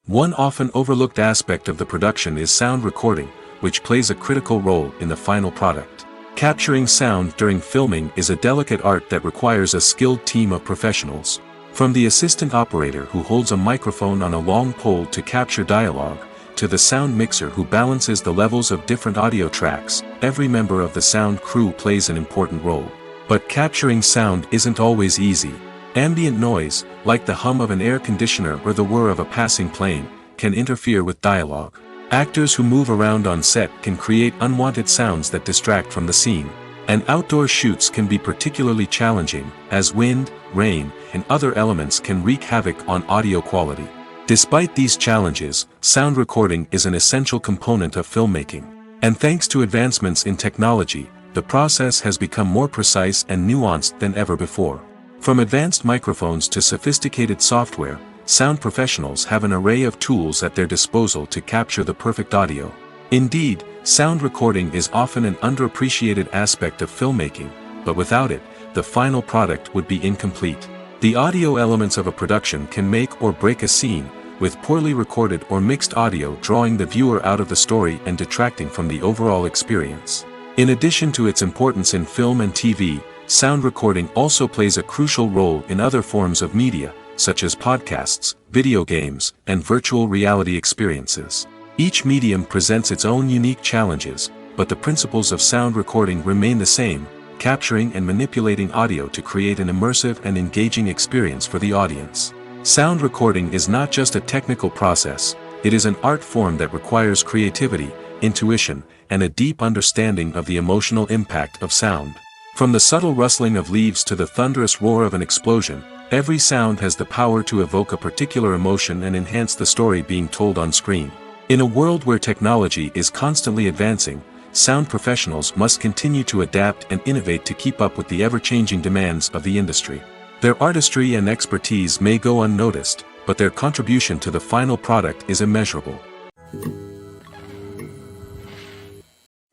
Speaker 1: One often overlooked aspect of the production is sound recording, which plays a critical role in the final product. Capturing sound during filming is a delicate art that requires a skilled team of professionals. From the assistant operator who holds a microphone on a long pole to capture dialogue, to the sound mixer who balances the levels of different audio tracks, every member of the sound crew plays an important role. But capturing sound isn't always easy. Ambient noise, like the hum of an air conditioner or the whir of a passing plane, can interfere with dialogue. Actors who move around on set can create unwanted sounds that distract from the scene. And outdoor shoots can be particularly challenging, as wind, rain, and other elements can wreak havoc on audio quality. Despite these challenges, sound recording is an essential component of filmmaking. And thanks to advancements in technology, the process has become more precise and nuanced than ever before. From advanced microphones to sophisticated software, sound professionals have an array of tools at their disposal to capture the perfect audio. Indeed, sound recording is often an underappreciated aspect of filmmaking, but without it, the final product would be incomplete. The audio elements of a production can make or break a scene, with poorly recorded or mixed audio drawing the viewer out of the story and detracting from the overall experience. In addition to its importance in film and TV, sound recording also plays a crucial role in other forms of media, such as podcasts, video games, and virtual reality experiences. Each medium presents its own unique challenges, but the principles of sound recording remain the same: capturing and manipulating audio to create an immersive and engaging experience for the audience. Sound recording is not just a technical process, it is an art form that requires creativity, intuition, and a deep understanding of the emotional impact of sound. From the subtle rustling of leaves to the thunderous roar of an explosion, every sound has the power to evoke a particular emotion and enhance the story being told on screen. In a world where technology is constantly advancing, sound professionals must continue to adapt and innovate to keep up with the ever-changing demands of the industry. Their artistry and expertise may go unnoticed, but their contribution to the final product is immeasurable.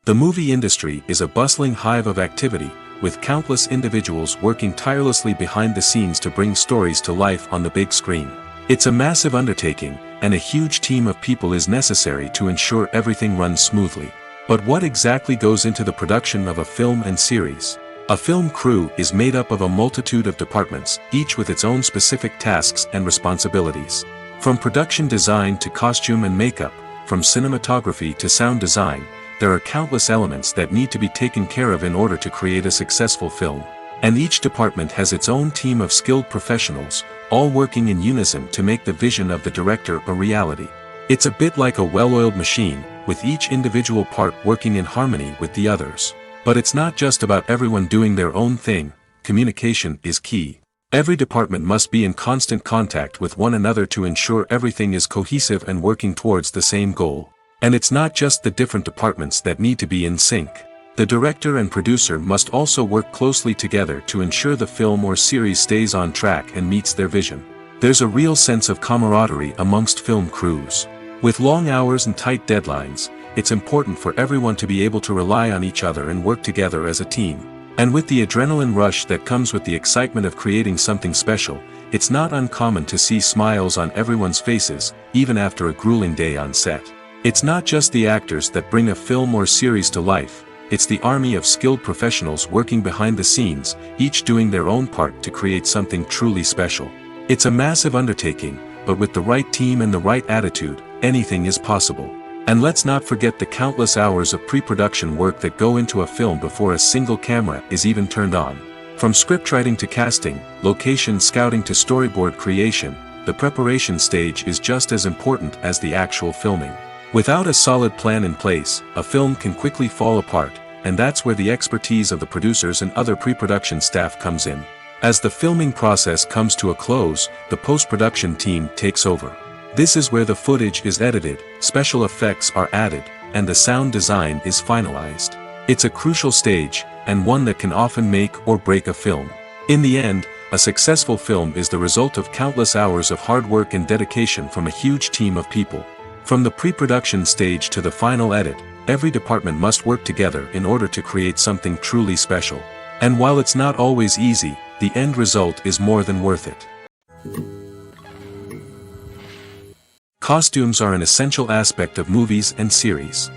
Speaker 1: The movie industry is a bustling hive of activity, with countless individuals working tirelessly behind the scenes to bring stories to life on the big screen. It's a massive undertaking, and a huge team of people is necessary to ensure everything runs smoothly. But what exactly goes into the production of a film and series? A film crew is made up of a multitude of departments, each with its own specific tasks and responsibilities. From production design to costume and makeup, from cinematography to sound design, there are countless elements that need to be taken care of in order to create a successful film. And each department has its own team of skilled professionals, all working in unison to make the vision of the director a reality. It's a bit like a well-oiled machine, with each individual part working in harmony with the others. But it's not just about everyone doing their own thing. Communication is key. Every department must be in constant contact with one another to ensure everything is cohesive and working towards the same goal. And it's not just the different departments that need to be in sync. The director and producer must also work closely together to ensure the film or series stays on track and meets their vision. There's a real sense of camaraderie amongst film crews. With long hours and tight deadlines, it's important for everyone to be able to rely on each other and work together as a team. And with the adrenaline rush that comes with the excitement of creating something special, it's not uncommon to see smiles on everyone's faces, even after a grueling day on set. It's not just the actors that bring a film or series to life, it's the army of skilled professionals working behind the scenes, each doing their own part to create something truly special. It's a massive undertaking, but with the right team and the right attitude, anything is possible. And let's not forget the countless hours of pre-production work that go into a film before a single camera is even turned on. From scriptwriting to casting, location scouting to storyboard creation, the preparation stage is just as important as the actual filming. Without a solid plan in place, a film can quickly fall apart, and that's where the expertise of the producers and other pre-production staff comes in. As the filming process comes to a close, the post-production team takes over. This is where the footage is edited, special effects are added, and the sound design is finalized. It's a crucial stage, and one that can often make or break a film. In the end, a successful film is the result of countless hours of hard work and dedication from a huge team of people. From the pre-production stage to the final edit, every department must work together in order to create something truly special. And while it's not always easy, the end result is more than worth it. Costumes are an essential aspect of movies and series.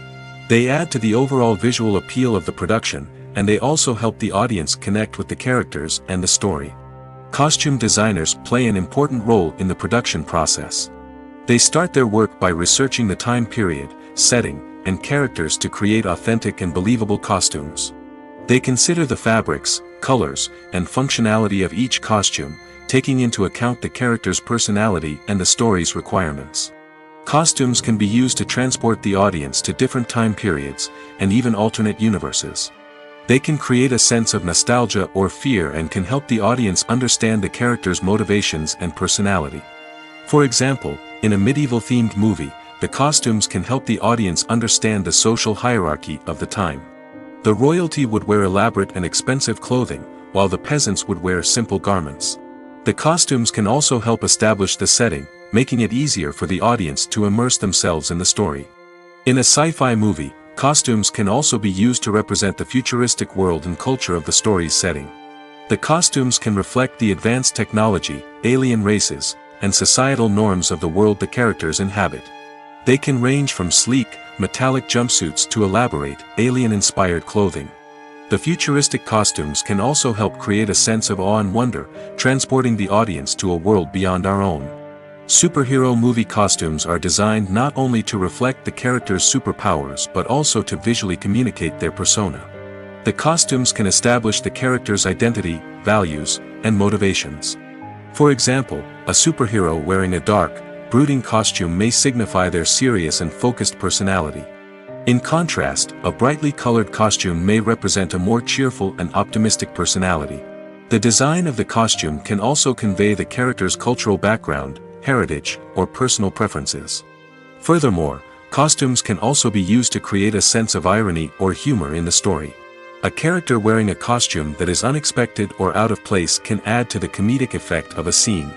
Speaker 1: They add to the overall visual appeal of the production, and they also help the audience connect with the characters and the story. Costume designers play an important role in the production process. They start their work by researching the time period, setting, and characters to create authentic and believable costumes. They consider the fabrics, colors, and functionality of each costume, taking into account the character's personality and the story's requirements. Costumes can be used to transport the audience to different time periods, and even alternate universes. They can create a sense of nostalgia or fear and can help the audience understand the character's motivations and personality. For example, in a medieval-themed movie, the costumes can help the audience understand the social hierarchy of the time. The royalty would wear elaborate and expensive clothing, while the peasants would wear simple garments. The costumes can also help establish the setting, making it easier for the audience to immerse themselves in the story. In a sci-fi movie, costumes can also be used to represent the futuristic world and culture of the story's setting. The costumes can reflect the advanced technology, alien races, and societal norms of the world the characters inhabit. They can range from sleek, metallic jumpsuits to elaborate, alien-inspired clothing. The futuristic costumes can also help create a sense of awe and wonder, transporting the audience to a world beyond our own. Superhero movie costumes are designed not only to reflect the character's superpowers but also to visually communicate their persona. The costumes can establish the character's identity, values, and motivations. For example, a superhero wearing a dark, brooding costume may signify their serious and focused personality. In contrast, a brightly colored costume may represent a more cheerful and optimistic personality. The design of the costume can also convey the character's cultural background, heritage, or personal preferences. Furthermore, costumes can also be used to create a sense of irony or humor in the story. A character wearing a costume that is unexpected or out of place can add to the comedic effect of a scene.